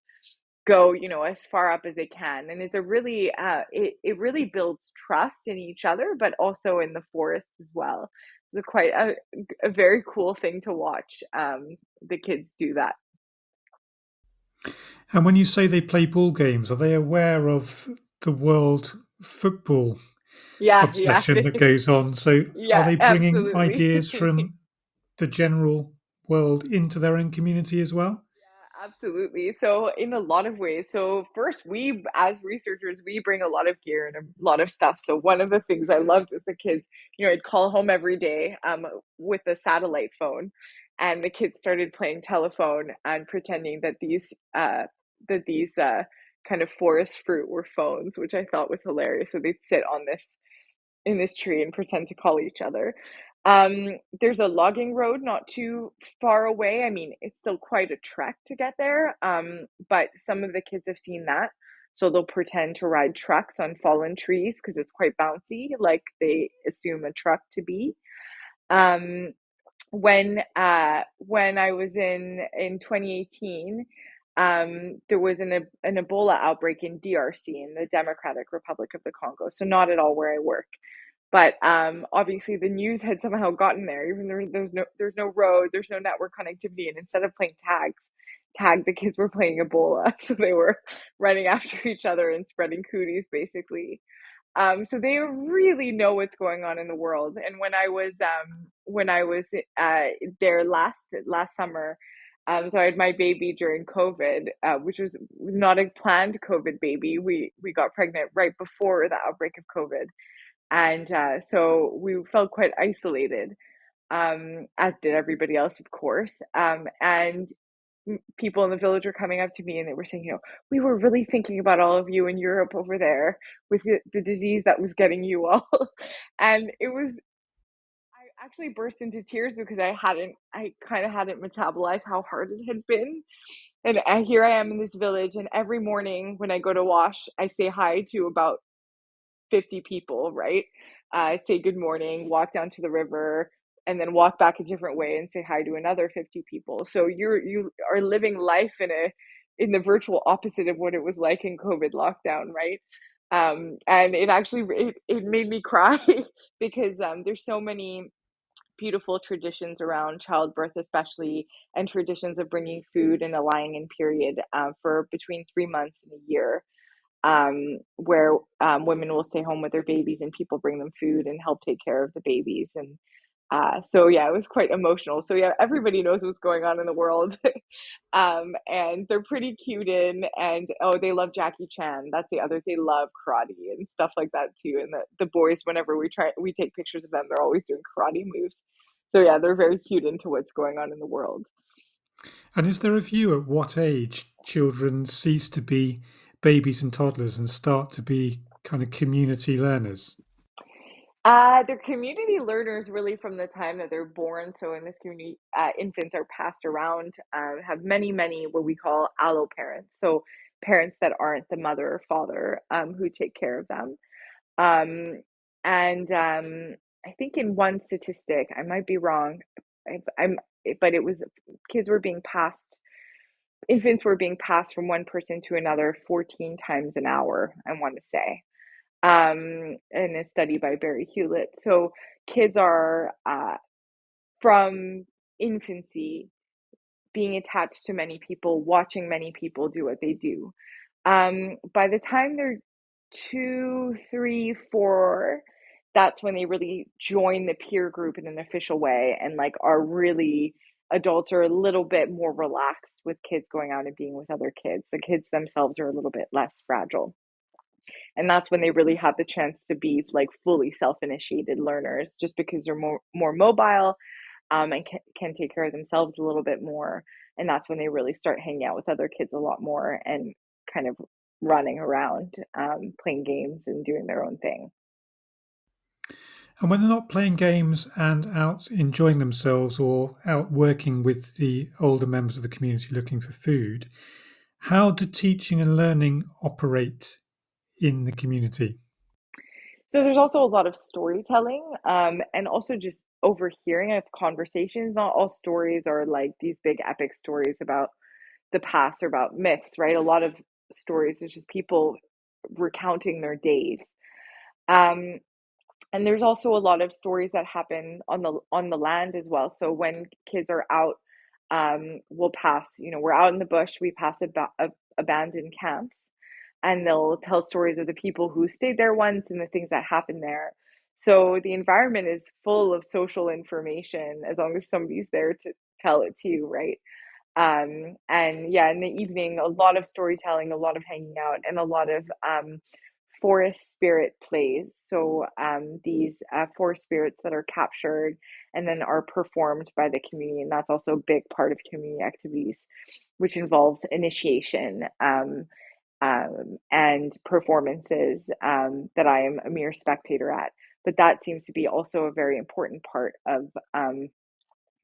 go, as far up as they can. And it's a really it really builds trust in each other, but also in the forest as well. It's quite a very cool thing to watch, the kids do that. And when you say they play ball games, are they aware of the world football Yeah, yeah. obsession that goes on? So are Yeah, they bringing absolutely. ideas from the general world into their own community as well? Absolutely. So in a lot of ways. So first, we as researchers, we bring a lot of gear and a lot of stuff. So one of the things I loved was the kids, I'd call home every day with a satellite phone, and the kids started playing telephone and pretending that these kind of forest fruit were phones, which I thought was hilarious. So they'd sit on this in this tree and pretend to call each other. There's a logging road not too far away. I mean, it's still quite a trek to get there, but some of the kids have seen that. So they'll pretend to ride trucks on fallen trees because it's quite bouncy, like they assume a truck to be. Um, when I was in 2018, there was an Ebola outbreak in DRC, in the Democratic Republic of the Congo. So not at all where I work. But obviously the news had somehow gotten there, even though there's no road, there's no network connectivity, and instead of playing tag, the kids were playing Ebola. So they were running after each other and spreading cooties, basically. So they really know what's going on in the world. And when I was there last summer, so I had my baby during COVID, which was not a planned COVID baby. We got pregnant right before the outbreak of COVID, and so we felt quite isolated, as did everybody else, of course. And people in the village were coming up to me and they were saying, we were really thinking about all of you in Europe over there with the disease that was getting you all. And I actually burst into tears because I kind of hadn't metabolized how hard it had been. And here I am in this village, and every morning when I go to wash, I say hi to about 50 people, right? Say good morning, walk down to the river, and then walk back a different way and say hi to another 50 people. So you are living life in the virtual opposite of what it was like in COVID lockdown, right? And it made me cry because there's so many beautiful traditions around childbirth, especially, and traditions of bringing food and a lying in period for between 3 months and a year, where women will stay home with their babies and people bring them food and help take care of the babies. And so, yeah, it was quite emotional. So, yeah, everybody knows what's going on in the world. And they're pretty cute and oh, they love Jackie Chan. That's the other, they love karate and stuff like that too. And the boys, whenever we take pictures of them, they're always doing karate moves. So, yeah, they're very cute into what's going on in the world. And is there a view at what age children cease to be babies and toddlers and start to be kind of community learners? They're community learners really from the time that they're born. So in this community, infants are passed around, have many what we call allo parents. So parents that aren't the mother or father, who take care of them. Um, and I think in one statistic, I might be wrong, but it was kids were being passed, infants were being passed from one person to another 14 times an hour, I want to say, in a study by Barry Hewlett. So kids are from infancy being attached to many people, watching many people do what they do. By the time they're 2, 3, 4, that's when they really join the peer group in an official way and like are really adults are a little bit more relaxed with kids going out and being with other kids. The kids themselves are a little bit less fragile. And that's when they really have the chance to be like fully self-initiated learners, just because they're more mobile, and can take care of themselves a little bit more. And that's when they really start hanging out with other kids a lot more and kind of running around, playing games and doing their own thing. And when they're not playing games and out enjoying themselves or out working with the older members of the community looking for food, how do teaching and learning operate in the community? So there's also a lot of storytelling, and also just overhearing of conversations. Not all stories are like these big epic stories about the past or about myths, right? A lot of stories is just people recounting their days. Um, and there's also a lot of stories that happen on the land as well. So when kids are out, we'll pass, we're out in the bush, we pass abandoned camps, and they'll tell stories of the people who stayed there once and the things that happened there. So the environment is full of social information as long as somebody's there to tell it to you, right? And yeah, in the evening, a lot of storytelling, a lot of hanging out, and a lot of forest spirit plays. So these forest spirits that are captured and then are performed by the community. And that's also a big part of community activities, which involves initiation, and performances, that I am a mere spectator at. but that seems to be also a very important part of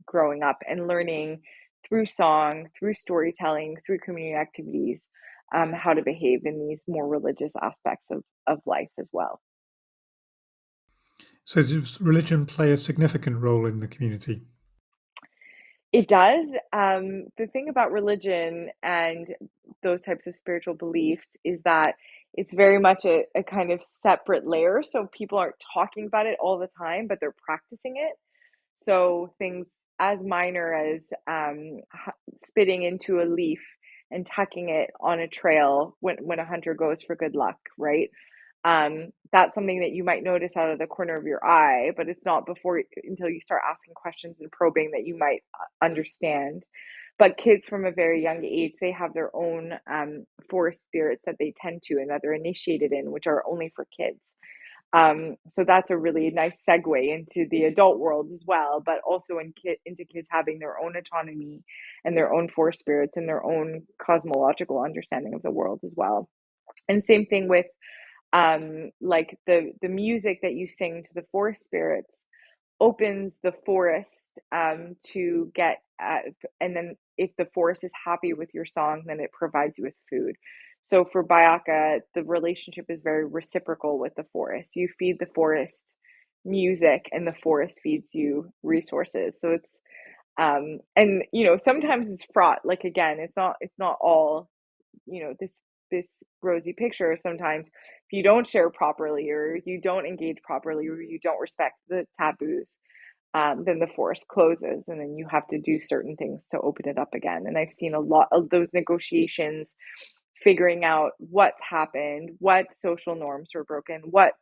growing up and learning through song, through storytelling, through community activities, how to behave in these more religious aspects of life as well. So does religion play a significant role in the community? It does. The thing about religion and those types of spiritual beliefs is that it's very much a kind of separate layer. So people aren't talking about it all the time, but they're practicing it. So things as minor as spitting into a leaf and tucking it on a trail when a hunter goes for good luck, right? That's something that you might notice out of the corner of your eye, but it's not until you start asking questions and probing that you might understand. But kids from a very young age, they have their own forest spirits that they tend to and that they're initiated in, which are only for kids. So that's a really nice segue into the adult world as well, but also into kids having their own autonomy and their own force spirits and their own cosmological understanding of the world as well. And same thing with like the music that you sing to the forest spirits opens the forest to get and then if the forest is happy with your song, then it provides you with food. So for Bayaka, the relationship is very reciprocal with the forest. You feed the forest music and the forest feeds you resources. So it's and sometimes it's fraught. Like again, it's not all this rosy picture. Sometimes if you don't share properly or you don't engage properly or you don't respect the taboos, then the forest closes and then you have to do certain things to open it up again. And I've seen a lot of those negotiations, figuring out what's happened, what social norms were broken, what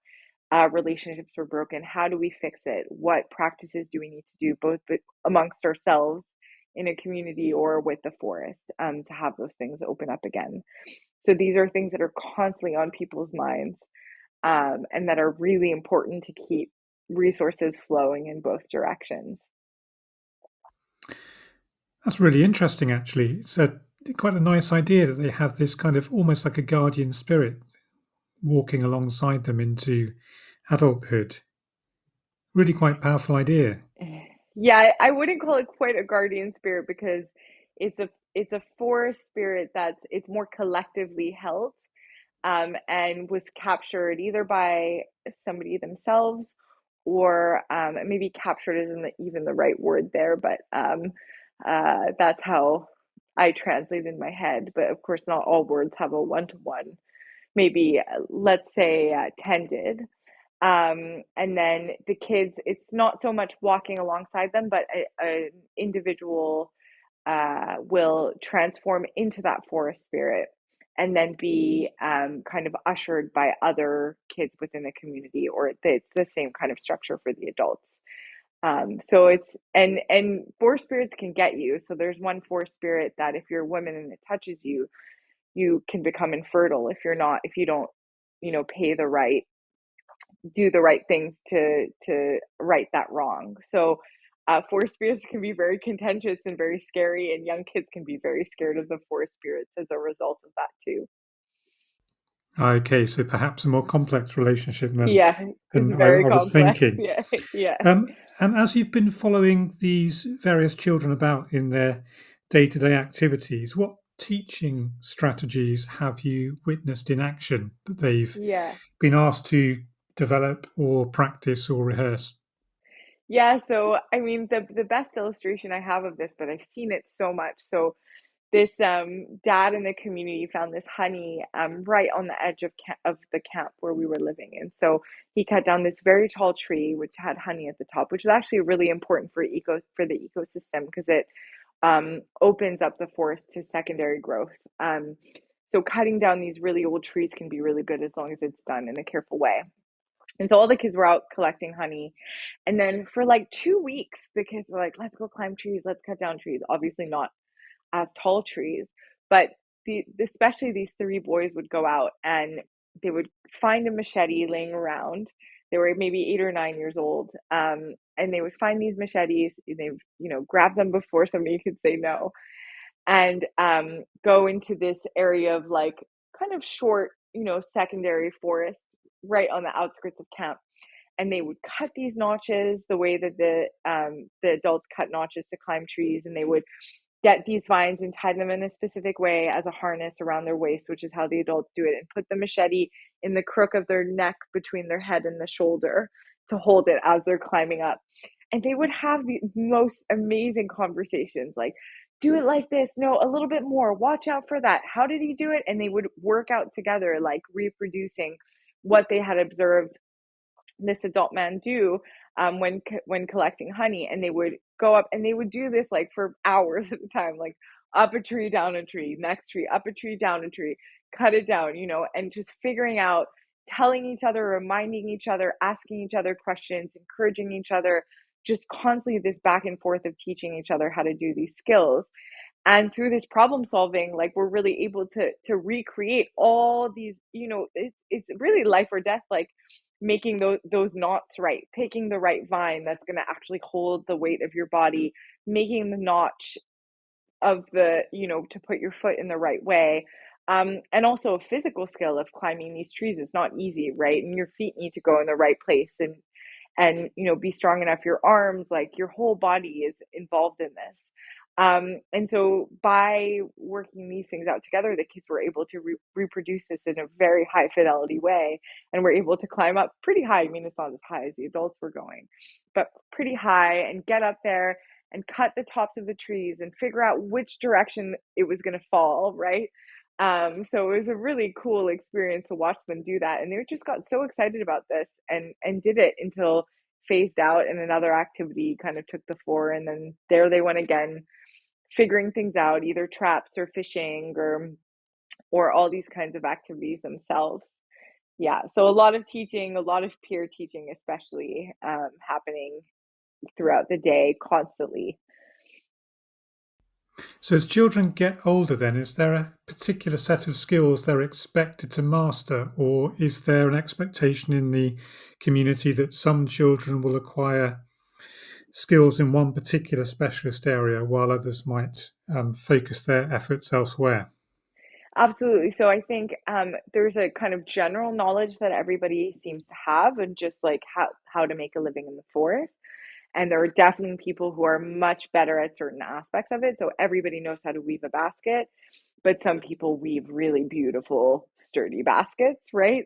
relationships were broken, how do we fix it, what practices do we need to do both amongst ourselves in a community or with the forest to have those things open up again. So these are things that are constantly on people's minds and that are really important to keep resources flowing in both directions. That's really interesting, actually. It's quite a nice idea that they have this kind of almost like a guardian spirit walking alongside them into adulthood. Really quite powerful idea. Yeah, I wouldn't call it quite a guardian spirit because it's a forest spirit it's more collectively held and was captured either by somebody themselves or maybe captured isn't even the right word there, but that's how I translate in my head. But of course, not all words have a one-to-one. Maybe let's say tended. And then the kids, it's not so much walking alongside them, but an individual will transform into that forest spirit and then be kind of ushered by other kids within the community, or it's the same kind of structure for the adults. So it's and forest spirits can get you. So there's one forest spirit that if you're a woman and it touches you, you can become infertile if you don't, do the right things to right that wrong. So forest spirits can be very contentious and very scary, and young kids can be very scared of the forest spirits as a result of that too. Okay, so perhaps a more complex relationship than very I was complex. thinking. Yeah. And as you've been following these various children about in their day-to-day activities, what teaching strategies have you witnessed in action that they've been asked to develop or practice or rehearse? Yeah, so I mean the best illustration I have of this, but I've seen it so much. So this dad in the community found this honey right on the edge of the camp where we were living in. So he cut down this very tall tree which had honey at the top, which is actually really important for the ecosystem because it opens up the forest to secondary growth. So cutting down these really old trees can be really good as long as it's done in a careful way. And so all the kids were out collecting honey. And then for like 2 weeks, the kids were like, let's go climb trees, let's cut down trees. Obviously not as tall trees, but especially these three boys would go out and they would find a machete laying around. They were maybe 8 or 9 years old. And they would find these machetes, and they grab them before somebody could say no, and go into this area of like kind of short, secondary forest right on the outskirts of camp. and they would cut these notches the way that the adults cut notches to climb trees, and they would get these vines and tie them in a specific way as a harness around their waist, which is how the adults do it, and put the machete in the crook of their neck between their head and the shoulder to hold it as they're climbing up. And they would have the most amazing conversations, like, do it like this, no, a little bit more, watch out for that, how did he do it? And they would work out together, like reproducing what they had observed this adult man do when collecting honey. And they would go up and they would do this like for hours at a time, like up a tree, down a tree, next tree, up a tree, down a tree, cut it down, and just figuring out, telling each other, reminding each other, asking each other questions, encouraging each other, just constantly this back and forth of teaching each other how to do these skills. And through this problem solving, like, we're really able to recreate all these, it's really life or death, like making those knots right, picking the right vine that's going to actually hold the weight of your body, making the notch of to put your foot in the right way. And also a physical skill of climbing these trees is not easy, right? And your feet need to go in the right place, and be strong enough. Your arms, like your whole body is involved in this. And so by working these things out together, the kids were able to reproduce this in a very high fidelity way, and were able to climb up pretty high. I mean, it's not as high as the adults were going, but pretty high, and get up there and cut the tops of the trees and figure out which direction it was going to fall, right? So it was a really cool experience to watch them do that. And they just got so excited about this, and did it until phased out and another activity kind of took the floor. And then there they went again, figuring things out, either traps or fishing or all these kinds of activities themselves. Yeah, so a lot of teaching, a lot of peer teaching, especially happening throughout the day constantly. So as children get older then, is there a particular set of skills they're expected to master, or is there an expectation in the community that some children will acquire skills in one particular specialist area while others might focus their efforts elsewhere? Absolutely. So I think there's a kind of general knowledge that everybody seems to have, and just like how to make a living in the forest. And there are definitely people who are much better at certain aspects of it. So everybody knows how to weave a basket, but some people weave really beautiful, sturdy baskets, right?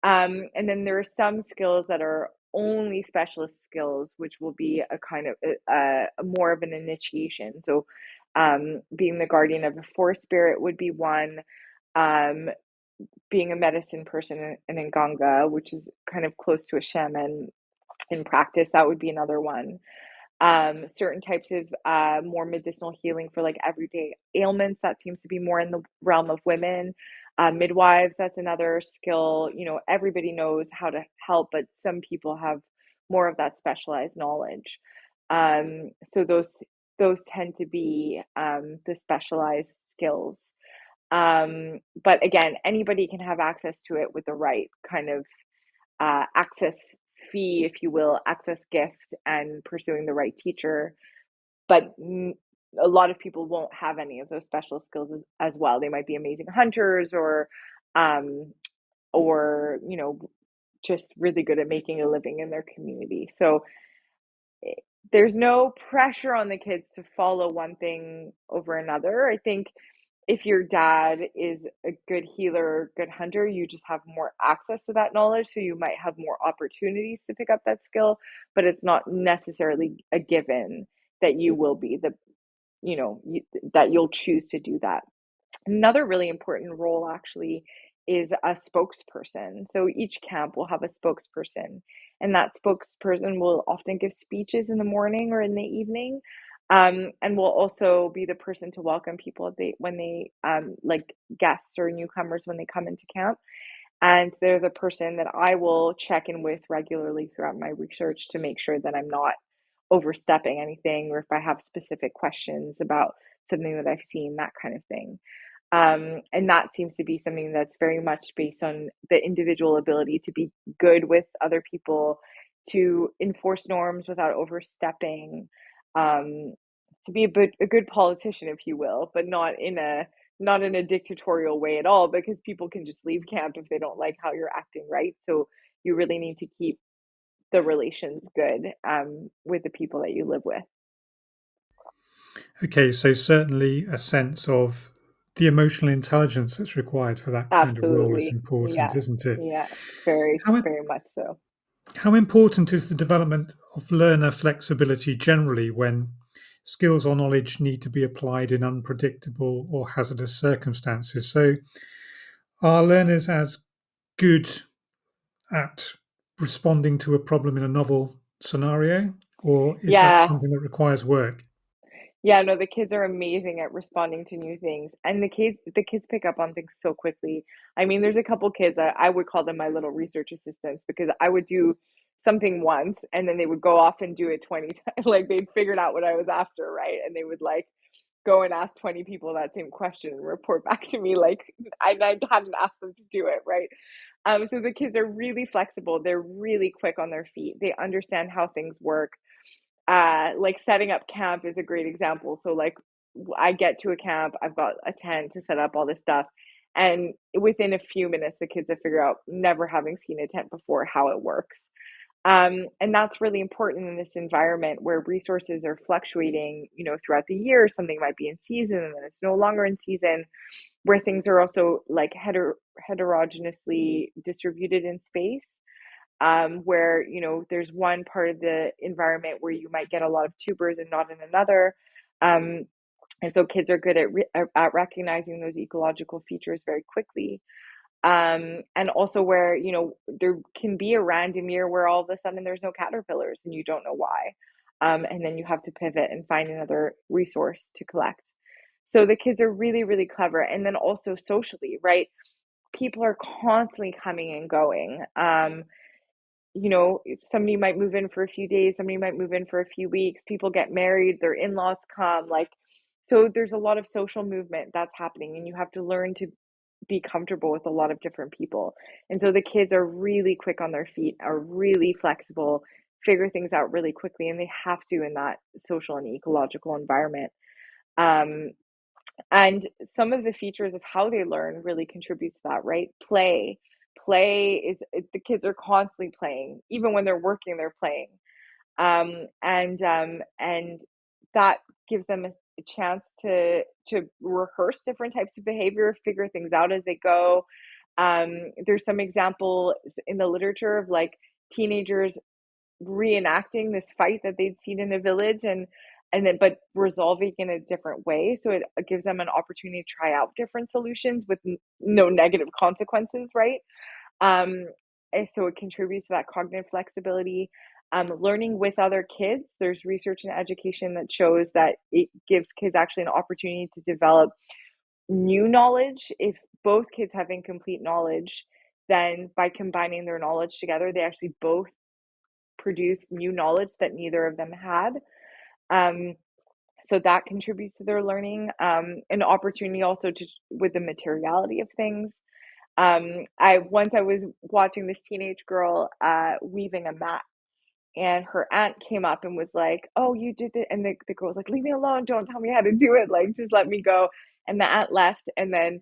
And then there are some skills that are only specialist skills, which will be a kind of more of an initiation. So being the guardian of a forest spirit would be one. Being a medicine person in Nganga, which is kind of close to a shaman in practice, that would be another one. Certain types of more medicinal healing for like everyday ailments, that seems to be more in the realm of women. Midwives, that's another skill. Everybody knows how to help, but some people have more of that specialized knowledge. So those tend to be the specialized skills. But again, anybody can have access to it with the right kind of access fee, if you will, access gift, and pursuing the right teacher. But a lot of people won't have any of those special skills as well. They might be amazing hunters, or just really good at making a living in their community. So there's no pressure on the kids to follow one thing over another. I think if your dad is a good healer, good hunter, you just have more access to that knowledge. So you might have more opportunities to pick up that skill, but it's not necessarily a given that you will be that you'll choose to do that. Another really important role actually is a spokesperson. So each camp will have a spokesperson, and that spokesperson will often give speeches in the morning or in the evening. And will also be the person to welcome people when they like guests or newcomers when they come into camp. And they're the person that I will check in with regularly throughout my research to make sure that I'm not overstepping anything, or if I have specific questions about something that I've seen, that kind of thing. And that seems to be something that's very much based on the individual ability to be good with other people, to enforce norms without overstepping, to be a good politician, if you will, but not in a dictatorial way at all, because people can just leave camp if they don't like how you're acting, right? So you really need to keep the relations good with the people that you live with. Okay, so certainly a sense of the emotional intelligence that's required for that kind of role is Absolutely. important, Yeah. isn't it? Yeah. Very, How, very much so. how important is the development of learner flexibility generally when skills or knowledge need to be applied in unpredictable or hazardous circumstances? So, are learners as good at responding to a problem in a novel scenario, or is that Yeah. something that requires work? Yeah, no, the kids are amazing at responding to new things. And the kids pick up on things so quickly. I mean, there's a couple kids I would call them my little research assistants because I would do something once and then they would go off and do it 20 times. Like they'd figured out what I was after, right? And they would like go and ask 20 people that same question and report back to me like I hadn't asked them to do it, right? So the kids are really flexible. They're really quick on their feet. They understand how things work. Like setting up camp is a great example. So like I get to a camp, I've got a tent to set up all this stuff. And within a few minutes, the kids have figured out, never having seen a tent before, how it works. And that's really important in this environment where resources are fluctuating, throughout the year. Something might be in season and then it's no longer in season, where things are also like heterogeneously distributed in space, where there's one part of the environment where you might get a lot of tubers and not in another. And so kids are good at recognizing those ecological features very quickly. And also where there can be a random year where all of a sudden there's no caterpillars and you don't know why, and then you have to pivot and find another resource to collect. So the kids are really, really clever. And then also socially, right? People are constantly coming and going. If somebody might move in for a few days, somebody might move in for a few weeks, people get married, their in-laws come, like, so there's a lot of social movement that's happening, and you have to learn to be comfortable with a lot of different people. And so the kids are really quick on their feet, are really flexible, figure things out really quickly, and they have to in that social and ecological environment. Um, and some of the features of how they learn really contributes to that, right? Play is the kids are constantly playing. Even when they're working, they're playing. And that gives them a chance to rehearse different types of behavior, figure things out as they go. There's some example in the literature of like teenagers reenacting this fight that they'd seen in a village and then but resolving in a different way, so it gives them an opportunity to try out different solutions with no negative consequences, right? And so it contributes to that cognitive flexibility. Learning with other kids, there's research and education that shows that it gives kids actually an opportunity to develop new knowledge. If both kids have incomplete knowledge, then by combining their knowledge together, they actually both produce new knowledge that neither of them had. Um, so that contributes to their learning. An opportunity also to with the materiality of things. I was watching this teenage girl weaving a mat, and her aunt came up and was like, "Oh, you did it," and the girl was like, "Leave me alone! Don't tell me how to do it! Like, just let me go." And the aunt left, and then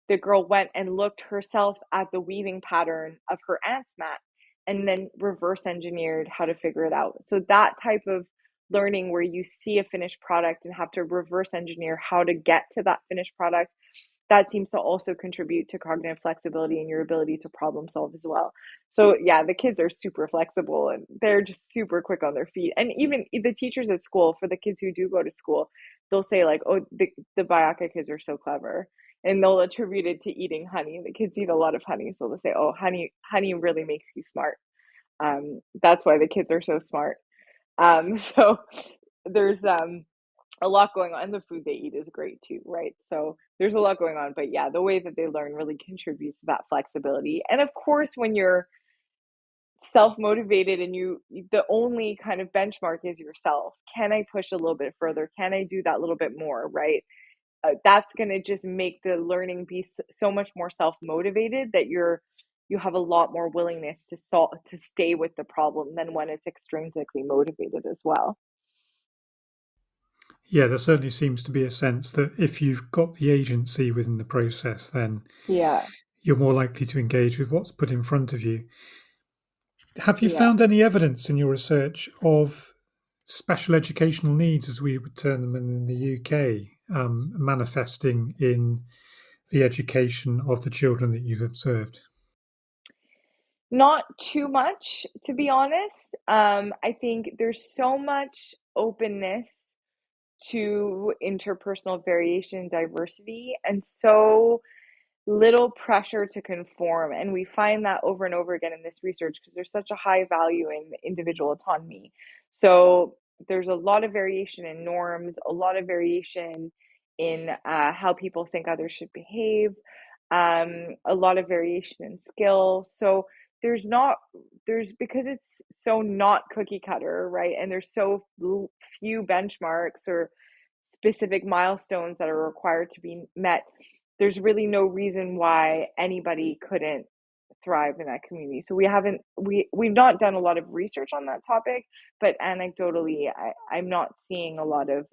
the girl went and looked herself at the weaving pattern of her aunt's mat and then reverse engineered how to figure it out. So that type of learning where you see a finished product and have to reverse engineer how to get to that finished product, that seems to also contribute to cognitive flexibility and your ability to problem solve as well. So yeah, the kids are super flexible and they're just super quick on their feet. And even the teachers at school, for the kids who do go to school, they'll say like, "Oh, the Bayaka kids are so clever." And they'll attribute it to eating honey. The kids eat a lot of honey, so they'll say, "Oh, honey really makes you smart." That's why the kids are so smart. So there's a lot going on. And the food they eat is great too, right? So there's a lot going on. But yeah, the way that they learn really contributes to that flexibility. And of course, when you're self-motivated and the only kind of benchmark is yourself, can I push a little bit further? Can I do that little bit more, right? That's going to just make the learning be so much more self-motivated that you have a lot more willingness to stay with the problem than when it's extrinsically motivated as well. Yeah, there certainly seems to be a sense that if you've got the agency within the process, then Yeah. you're more likely to engage with what's put in front of you. Have you Yeah. found any evidence in your research of special educational needs, as we would term them in the UK, manifesting in the education of the children that you've observed? Not too much, to be honest. I think there's so much openness to interpersonal variation and diversity, and so little pressure to conform. And we find that over and over again in this research because there's such a high value in individual autonomy. So there's a lot of variation in norms, a lot of variation in how people think others should behave, a lot of variation in skill. So there's not, there's because it's so not cookie cutter, right? And there's so few benchmarks or specific milestones that are required to be met, there's really no reason why anybody couldn't thrive in that community. So we've not done a lot of research on that topic, but anecdotally, I'm not seeing a lot of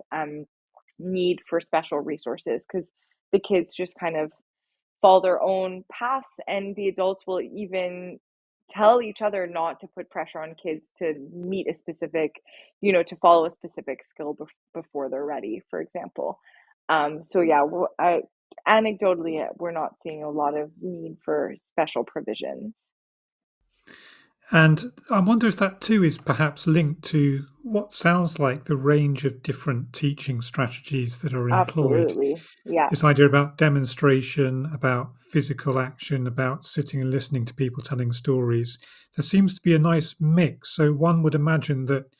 need for special resources because the kids just kind of follow their own paths, and the adults will even tell each other not to put pressure on kids to meet a specific, to follow a specific skill before they're ready, for example. So yeah, anecdotally, we're not seeing a lot of need for special provisions. And I wonder if that too is perhaps linked to what sounds like the range of different teaching strategies that are employed. Absolutely. Yeah. This idea about demonstration, about physical action, about sitting and listening to people telling stories, there seems to be a nice mix. So one would imagine that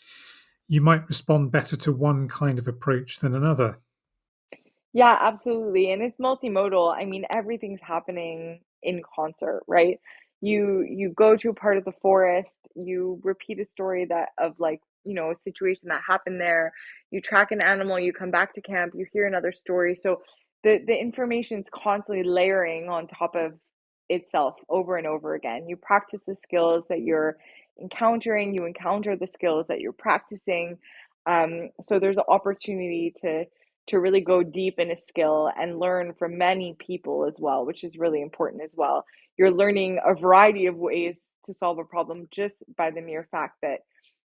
you might respond better to one kind of approach than another. Yeah, absolutely. And it's multimodal. I mean, everything's happening in concert, right? You go to a part of the forest, you repeat a story that of like, a situation that happened there. You track an animal, you come back to camp, you hear another story. So the information's constantly layering on top of itself over and over again. You practice the skills that you're encountering, you encounter the skills that you're practicing. So there's an opportunity to really go deep in a skill and learn from many people as well, which is really important as well. You're learning a variety of ways to solve a problem just by the mere fact that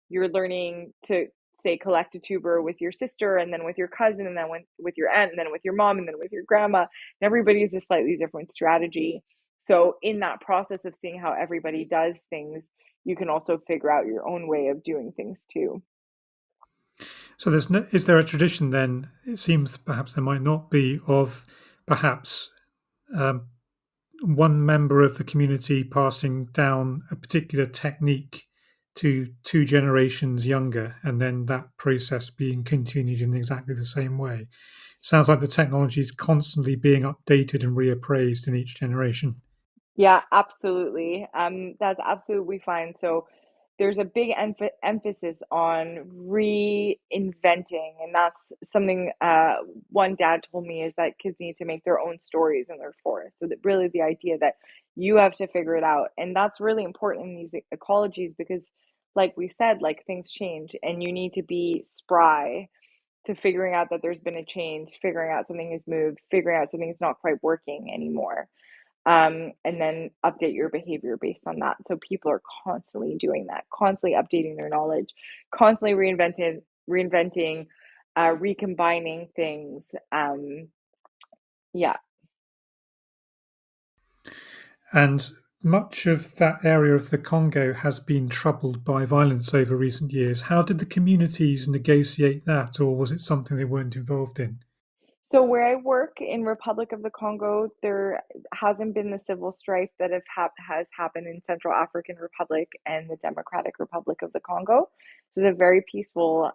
you're learning to say collect a tuber with your sister and then with your cousin and then with your aunt and then with your mom and then with your grandma. And everybody has a slightly different strategy. So in that process of seeing how everybody does things, you can also figure out your own way of doing things too. So is there a tradition then? It seems perhaps there might not be, of perhaps um, one member of the community passing down a particular technique to two generations younger, and then that process being continued in exactly the same way. It sounds like the technology is constantly being updated and reappraised in each generation. Yeah, absolutely. That's absolutely fine. So there's a big emphasis on reinventing, and that's something one dad told me is that kids need to make their own stories in their forest. So that really the idea that you have to figure it out, and that's really important in these ecologies because, like we said, like things change, and you need to be spry to figuring out that there's been a change, figuring out something has moved, figuring out something is not quite working anymore, and then update your behavior based on that. So people are constantly doing that, constantly updating their knowledge, constantly reinventing, recombining things. Yeah. And much of that area of the Congo has been troubled by violence over recent years. How did the communities negotiate that, or was it something they weren't involved in? So where I work in Republic of the Congo, there hasn't been the civil strife that has happened in Central African Republic and the Democratic Republic of the Congo. So it's a very peaceful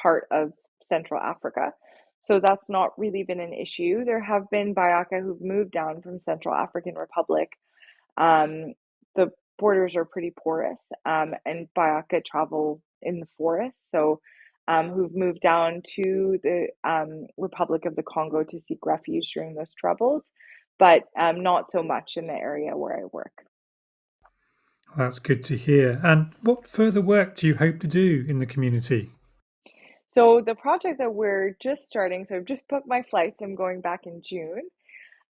part of Central Africa. So that's not really been an issue. There have been Bayaka who've moved down from Central African Republic. The borders are pretty porous, and Bayaka travel in the forest. So who've moved down to the Republic of the Congo to seek refuge during those troubles, but not so much in the area where I work. That's good to hear. And what further work do you hope to do in the community? So the project that we're just starting, so I've just booked my flights. I'm going back in June.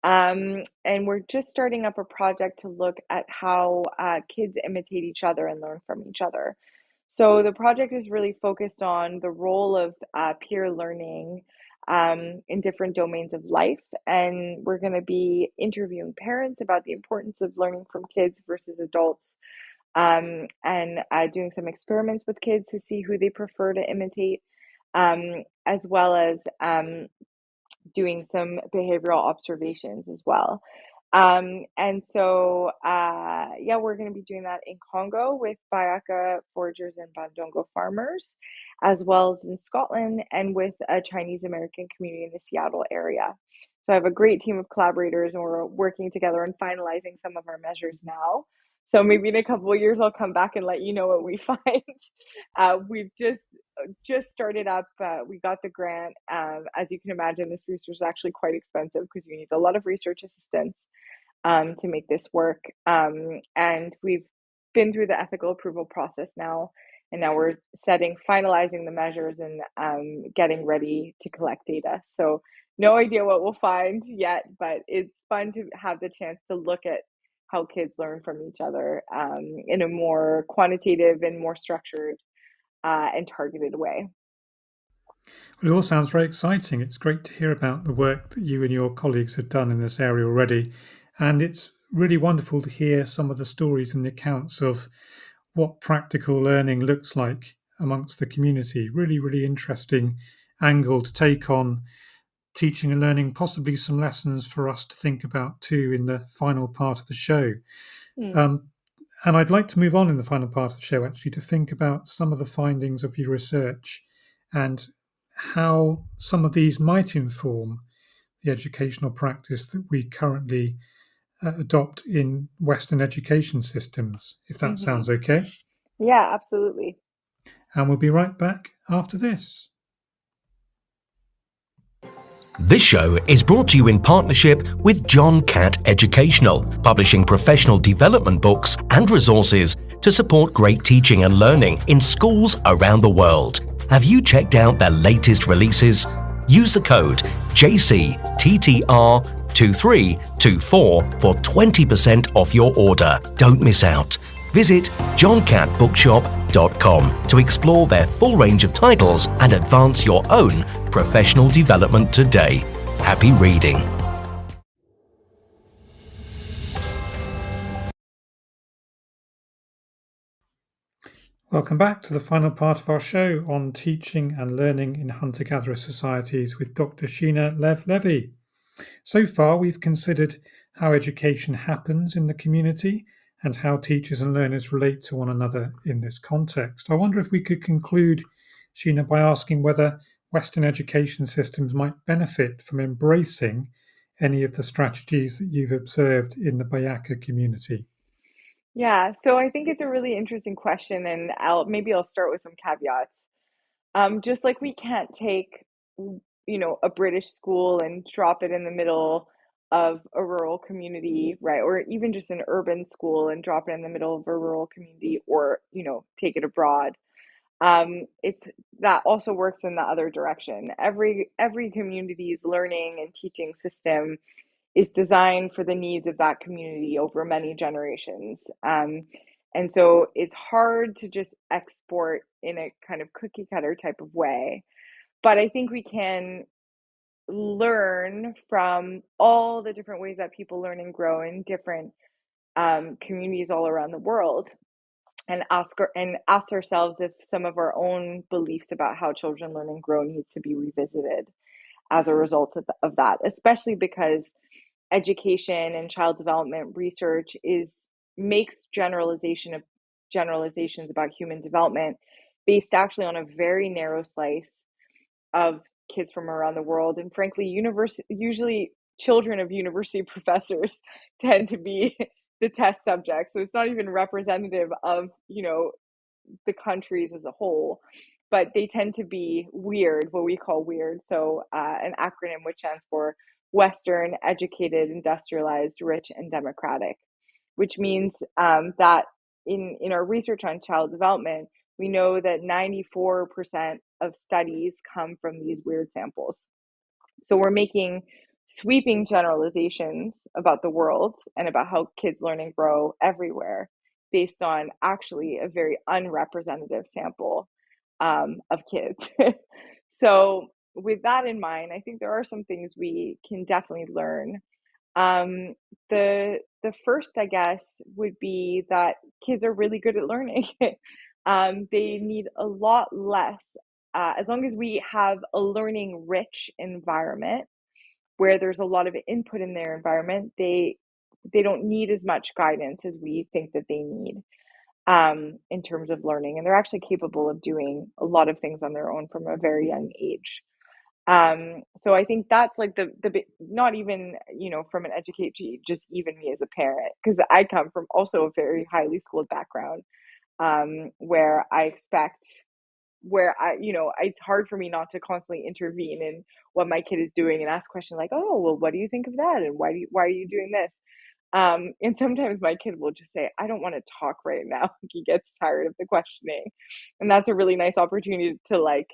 And we're just starting up a project to look at how kids imitate each other and learn from each other. So the project is really focused on the role of peer learning in different domains of life. And we're going to be interviewing parents about the importance of learning from kids versus adults, and doing some experiments with kids to see who they prefer to imitate, as well as doing some behavioral observations as well. And so, yeah, we're going to be doing that in Congo with Bayaka foragers and Bandongo farmers, as well as in Scotland and with a Chinese American community in the Seattle area. So I have a great team of collaborators, and we're working together and finalizing some of our measures now. So maybe in a couple of years, I'll come back and let you know what we find. We've just started up. We got the grant. As you can imagine, this research is actually quite expensive because you need a lot of research assistance to make this work. And we've been through the ethical approval process now, and now we're finalizing the measures and getting ready to collect data. So no idea what we'll find yet, but it's fun to have the chance to look at how kids learn from each other in a more quantitative and more structured and targeted way. Well, it all sounds very exciting. It's great to hear about the work that you and your colleagues have done in this area already. And it's really wonderful to hear some of the stories and the accounts of what practical learning looks like amongst the community. Really, really interesting angle to take on teaching and learning, possibly some lessons for us to think about too in the final part of the show. And I'd like to move on in the final part of the show actually to think about some of the findings of your research and how some of these might inform the educational practice that we currently adopt in Western education systems, if that sounds okay. Yeah, absolutely. And we'll be right back after this. This show is brought to you in partnership with John Catt Educational, publishing professional development books and resources to support great teaching and learning in schools around the world. Have you checked out their latest releases? Use the code JCTTR2324 for 20% off your order. Don't miss out. Visit johncattbookshop.com to explore their full range of titles and advance your own professional development today. Happy reading. Welcome back to the final part of our show on teaching and learning in hunter-gatherer societies with Dr. Sheena Lev-Levy. So far, we've considered how education happens in the community and how teachers and learners relate to one another in this context. I wonder if we could conclude, Sheena, by asking whether Western education systems might benefit from embracing any of the strategies that you've observed in the Bayaka community. Yeah, so I think it's a really interesting question, and I'll start with some caveats. Just like we can't take, a British school and drop it in the middle of a rural community, right? Or even just an urban school and drop it in the middle of a rural community, or, take it abroad. It's that also works in the other direction. Every community's learning and teaching system is designed for the needs of that community over many generations. And so it's hard to just export in a kind of cookie cutter type of way. But I think we can learn from all the different ways that people learn and grow in different communities all around the world, and ask ourselves if some of our own beliefs about how children learn and grow needs to be revisited as a result of that, especially because education and child development research makes generalizations about human development based actually on a very narrow slice of kids from around the world. And frankly, usually children of university professors tend to be the test subjects. So it's not even representative of, the countries as a whole, but they tend to be weird, what we call weird. So an acronym which stands for Western, Educated, Industrialized, Rich, and Democratic, which means that in our research on child development, we know that 94% of studies come from these weird samples. So we're making sweeping generalizations about the world and about how kids learn and grow everywhere based on actually a very unrepresentative sample of kids. So, with that in mind, I think there are some things we can definitely learn. Um, the first, I guess, would be that kids are really good at learning. They need a lot less, as long as we have a learning rich environment where there's a lot of input in their environment, they don't need as much guidance as we think that they need in terms of learning, and they're actually capable of doing a lot of things on their own from a very young age. So I think that's like not even, from an education, just even me as a parent, because I come from also a very highly schooled background, where I expect, it's hard for me not to constantly intervene in what my kid is doing and ask questions like, oh, well, what do you think of that? And why are you doing this? And sometimes my kid will just say, I don't want to talk right now. He gets tired of the questioning. And that's a really nice opportunity to like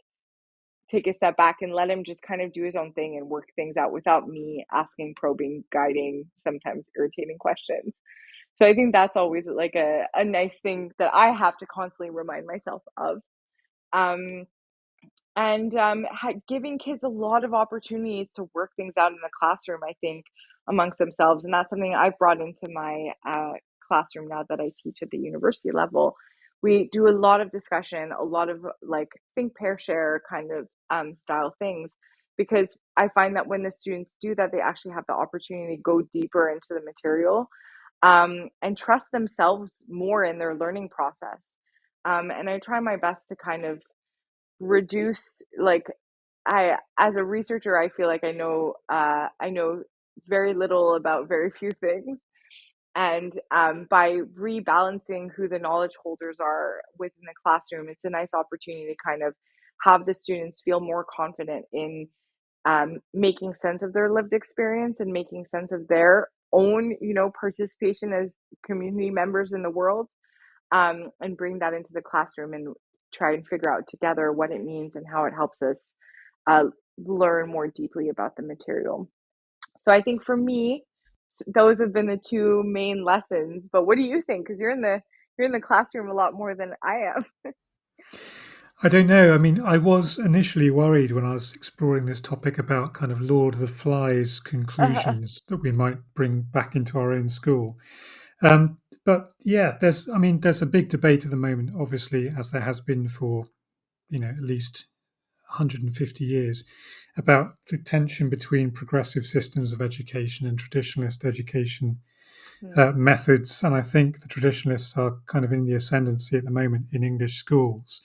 take a step back and let him just kind of do his own thing and work things out without me asking, probing, guiding, sometimes irritating questions. So I think that's always like a nice thing that I have to constantly remind myself of. Um, and giving kids a lot of opportunities to work things out in the classroom, I think, amongst themselves. And that's something I've brought into my classroom now that I teach at the university level. We do a lot of discussion, a lot of like think, pair, share kind of style things, because I find that when the students do that, they actually have the opportunity to go deeper into the material and trust themselves more in their learning process. And I try my best to kind of reduce, like, I, as a researcher, I feel like I know very little about very few things. And by rebalancing who the knowledge holders are within the classroom, it's a nice opportunity to kind of have the students feel more confident in making sense of their lived experience and making sense of their own, participation as community members in the world, and bring that into the classroom and try and figure out together what it means and how it helps us uh, learn more deeply about the material. So I think for me, those have been the two main lessons. But what do you think? Because you're in the classroom a lot more than I am. I don't know. I mean, I was initially worried when I was exploring this topic about kind of Lord of the Flies conclusions that we might bring back into our own school. But yeah, there's a big debate at the moment, obviously, as there has been for, at least 150 years, about the tension between progressive systems of education and traditionalist education methods. And I think the traditionalists are kind of in the ascendancy at the moment in English schools.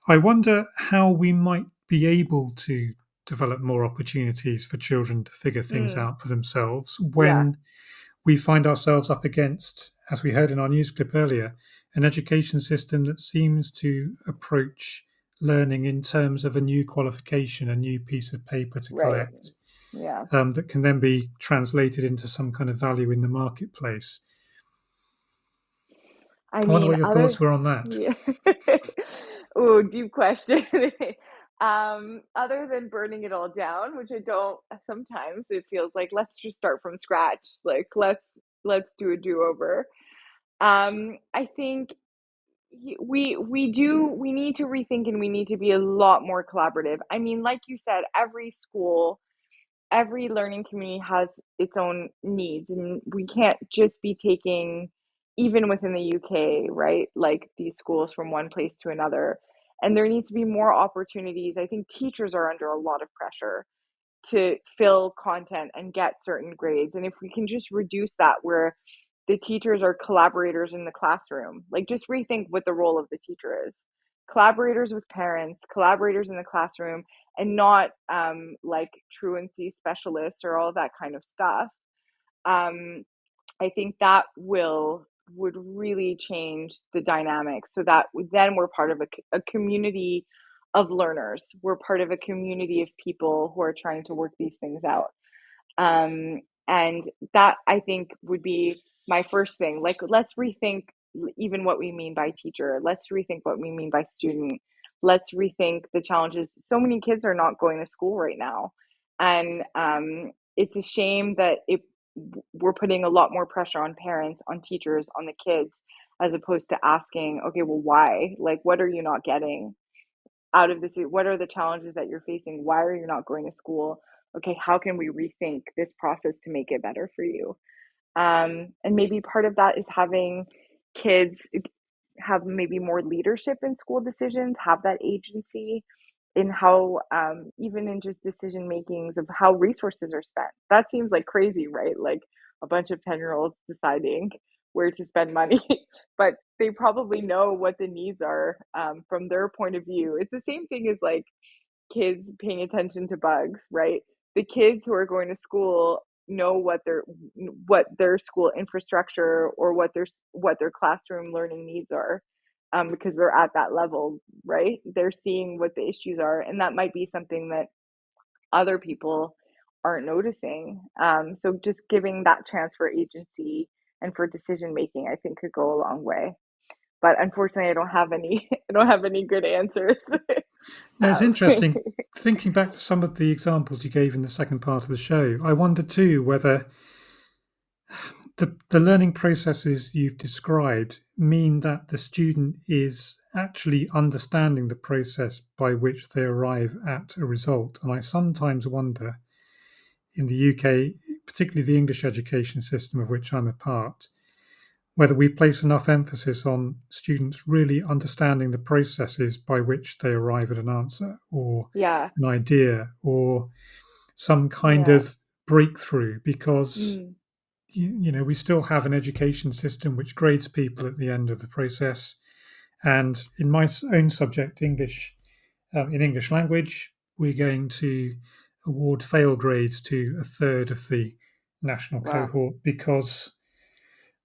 I wonder how we might be able to develop more opportunities for children to figure things Mm, out for themselves yeah, when we find ourselves up against, as we heard in our news clip earlier, an education system that seems to approach learning in terms of a new qualification, a new piece of paper to right. collect, Yeah. that can then be translated into some kind of value in the marketplace. I I wonder mean, what your thoughts were on that. yeah. Oh, deep question. Other than burning it all down, which I don't, sometimes it feels like let's just start from scratch. Like let's do a do-over. I think we need to rethink, and we need to be a lot more collaborative. I mean, like you said, every school, every learning community has its own needs, and we can't just be taking, even within the UK, right, like these schools from one place to another. And there needs to be more opportunities. I think teachers are under a lot of pressure to fill content and get certain grades. And if we can just reduce that, where the teachers are collaborators in the classroom, like just rethink what the role of the teacher is. Collaborators with parents, collaborators in the classroom, and not like truancy specialists or all that kind of stuff. Um, I think that would really change the dynamic, so that then we're part of a community of learners. We're part of a community of people who are trying to work these things out. And that, I think, would be my first thing. Like, let's rethink even what we mean by teacher. Let's rethink what we mean by student. Let's rethink the challenges. So many kids are not going to school right now. And it's a shame that we're putting a lot more pressure on parents, on teachers, on the kids, as opposed to asking, okay, well, why? Like, what are you not getting out of this? What are the challenges that you're facing? Why are you not going to school? Okay, how can we rethink this process to make it better for you? And maybe part of that is having kids have maybe more leadership in school decisions, have that agency in how, even in just decision makings of how resources are spent. That seems like crazy, right? Like a bunch of 10-year-olds deciding where to spend money, but they probably know what the needs are, from their point of view. It's the same thing as like kids paying attention to bugs, right? The kids who are going to school know what their school infrastructure or what their classroom learning needs are, because they're at that level, right? They're seeing what the issues are, and that might be something that other people aren't noticing. So just giving that chance for agency and for decision making, I think, could go a long way. But unfortunately, I don't have any. I don't have any good answers. Now, it's um, interesting thinking back to some of the examples you gave in the second part of the show. I wonder too whether the learning processes you've described mean that the student is actually understanding the process by which they arrive at a result. And I sometimes wonder, in the UK, particularly the English education system of which I'm a part, whether we place enough emphasis on students really understanding the processes by which they arrive at an answer or yeah, an idea or some kind yeah, of breakthrough, because mm, we still have an education system which grades people at the end of the process. And in my own subject, English, in English language, we're going to award fail grades to a third of the national wow, cohort because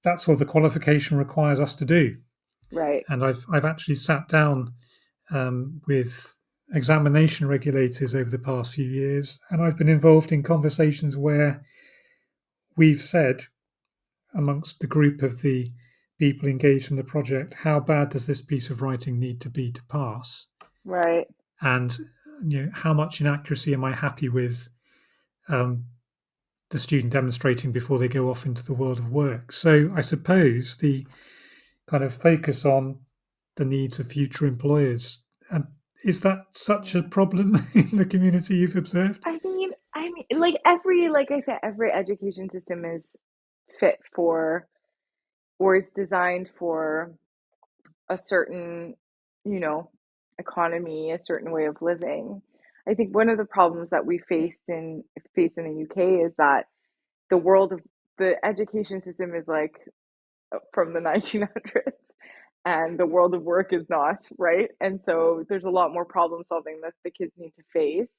that's what the qualification requires us to do. right, And I've actually sat down with examination regulators over the past few years, and I've been involved in conversations where we've said, amongst the group of the people engaged in the project, how bad does this piece of writing need to be to pass? right, And how much inaccuracy am I happy with the student demonstrating before they go off into the world of work? So I suppose the kind of focus on the needs of future employers, is that such a yeah. problem in the community you've observed? I mean, like I said, every education system is fit for or is designed for a certain, you know, economy, a certain way of living. I think one of the problems that we face in the UK is that the world of the education system is like from the 1900s, and the world of work is not, right? And so there's a lot more problem solving that the kids need to face,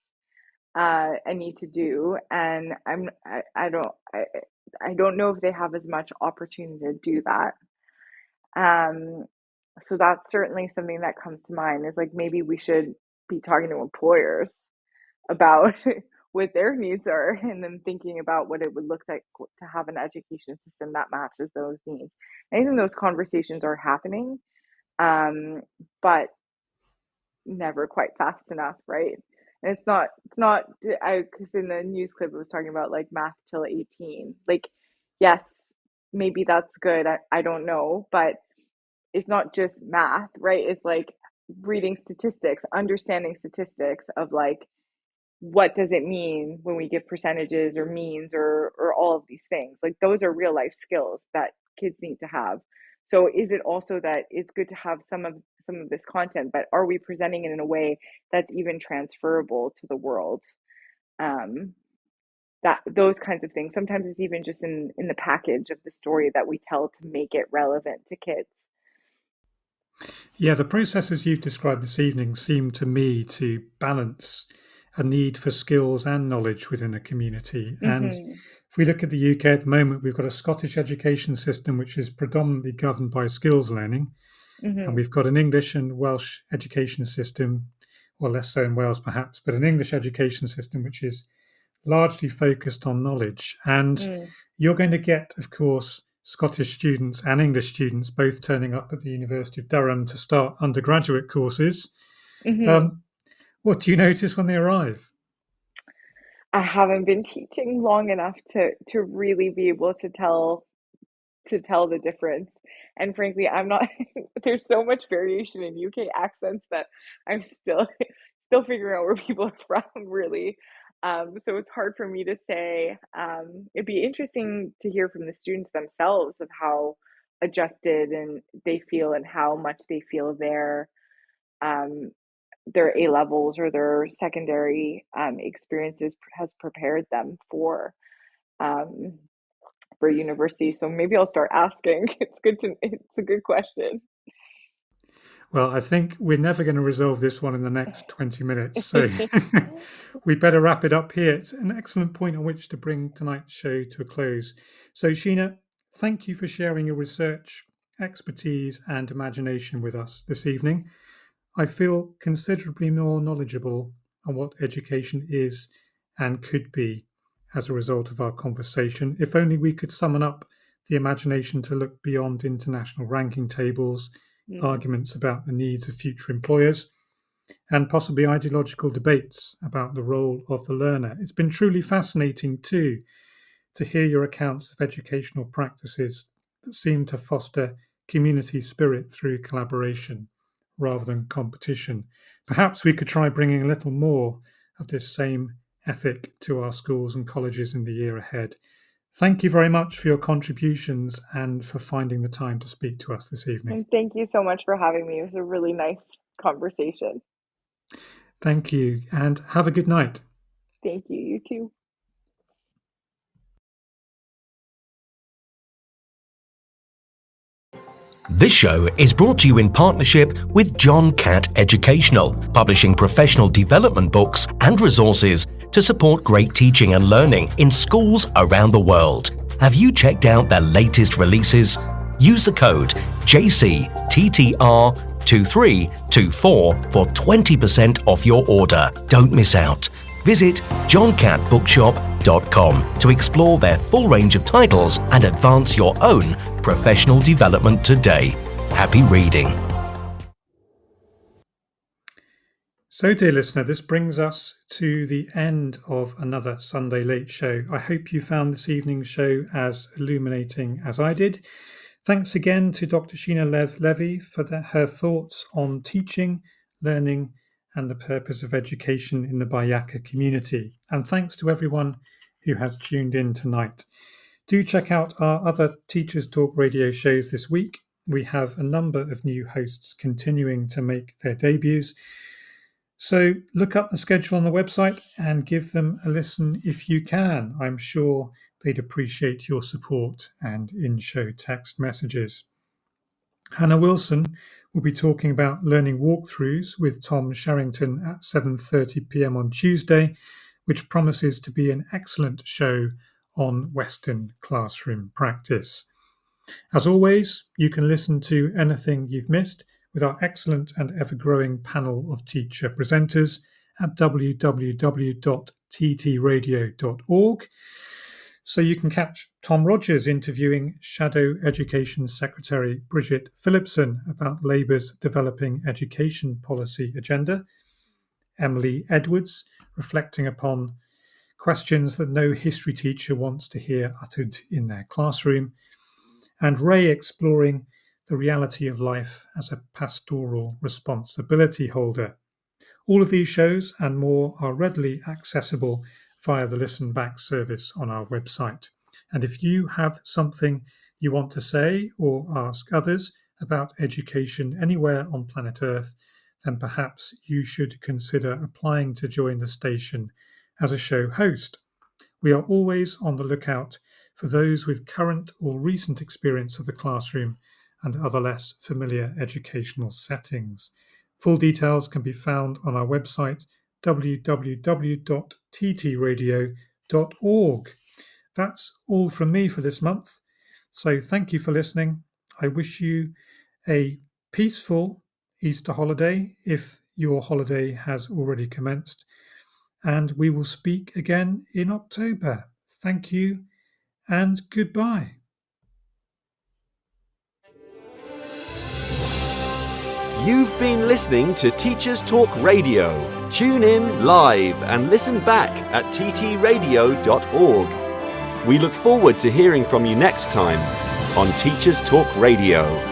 and need to do. And I don't know if they have as much opportunity to do that. Um, so that's certainly something that comes to mind, is like maybe we should be talking to employers about what their needs are, and then thinking about what it would look like to have an education system that matches those needs. I think those conversations are happening, but never quite fast enough, right? And it's not, because in the news clip it was talking about like math till 18. Like, yes, maybe that's good. I don't know, but it's not just math, right? It's like reading statistics, understanding statistics of like, what does it mean when we give percentages or means or all of these things? Like those are real life skills that kids need to have. So is it also that it's good to have some of this content, but are we presenting it in a way that's even transferable to the world? Um, that those kinds of things. Sometimes it's even just in the package of the story that we tell to make it relevant to kids. Yeah, the processes you've described this evening seem to me to balance a need for skills and knowledge within a community. And Mm-hmm. if we look at the UK at the moment, we've got a Scottish education system which is predominantly governed by skills learning. And Mm-hmm. we've got an English and Welsh education system, well, less so in Wales perhaps, but an English education system which is largely focused on knowledge. And Mm. you're going to get, of course, Scottish students and English students both turning up at the University of Durham to start undergraduate courses. Mm-hmm. What do you notice when they arrive? I haven't been teaching long enough to really be able to tell the difference. And frankly, I'm not there's so much variation in UK accents that I'm still figuring out where people are from, really. So it's hard for me to say. It'd be interesting to hear from the students themselves of how adjusted and they feel and how much they feel um, their A levels or their secondary experiences has prepared them um, for university. So maybe I'll start asking. It's a good question. Well, I think we're never going to resolve this one in the next 20 minutes. So we better wrap it up here. It's an excellent point on which to bring tonight's show to a close. So, Sheena, thank you for sharing your research, expertise, and imagination with us this evening. I feel considerably more knowledgeable on what education is and could be as a result of our conversation. If only we could summon up the imagination to look beyond international ranking tables, arguments about the needs of future employers, and possibly ideological debates about the role of the learner. It's been truly fascinating, too, to hear your accounts of educational practices that seem to foster community spirit through collaboration rather than competition. Perhaps we could try bringing a little more of this same ethic to our schools and colleges in the year ahead. Thank you very much for your contributions and for finding the time to speak to us this evening. And thank you so much for having me. It was a really nice conversation. Thank you, and have a good night. Thank you. You too. This show is brought to you in partnership with John Catt Educational, publishing professional development books and resources to support great teaching and learning in schools around the world. Have you checked out their latest releases? Use the code JCTTR2324 for 20% off your order. Don't miss out. Visit johncattbookshop.com to explore their full range of titles and advance your own professional development today. Happy reading. So, dear listener, this brings us to the end of another Sunday Late Show. I hope you found this evening's show as illuminating as I did. Thanks again to Dr. Sheena Levy for her thoughts on teaching, learning, and the purpose of education in the Bayaka community. And thanks to everyone who has tuned in tonight. Do check out our other Teachers Talk radio shows this week. We have a number of new hosts continuing to make their debuts. So look up the schedule on the website and give them a listen if you can. I'm sure they'd appreciate your support and in-show text messages. Hannah Wilson will be talking about learning walkthroughs with Tom Sherrington at 7:30 p.m. on Tuesday, which promises to be an excellent show on Western classroom practice. As always, you can listen to anything you've missed with our excellent and ever-growing panel of teacher presenters at www.ttradio.org. So you can catch Tom Rogers interviewing Shadow Education Secretary Bridget Phillipson about Labour's developing education policy agenda, Emily Edwards reflecting upon questions that no history teacher wants to hear uttered in their classroom, and Ray exploring the reality of life as a pastoral responsibility holder. All of these shows and more are readily accessible via the Listen Back service on our website. And if you have something you want to say or ask others about education anywhere on planet Earth, then perhaps you should consider applying to join the station as a show host. We are always on the lookout for those with current or recent experience of the classroom and other less familiar educational settings. Full details can be found on our website, www.ttradio.org. That's all from me for this month. So thank you for listening. I wish you a peaceful Easter holiday if your holiday has already commenced. And we will speak again in October. Thank you and goodbye. You've been listening to Teachers Talk Radio. Tune in live and listen back at ttradio.org. We look forward to hearing from you next time on Teachers Talk Radio.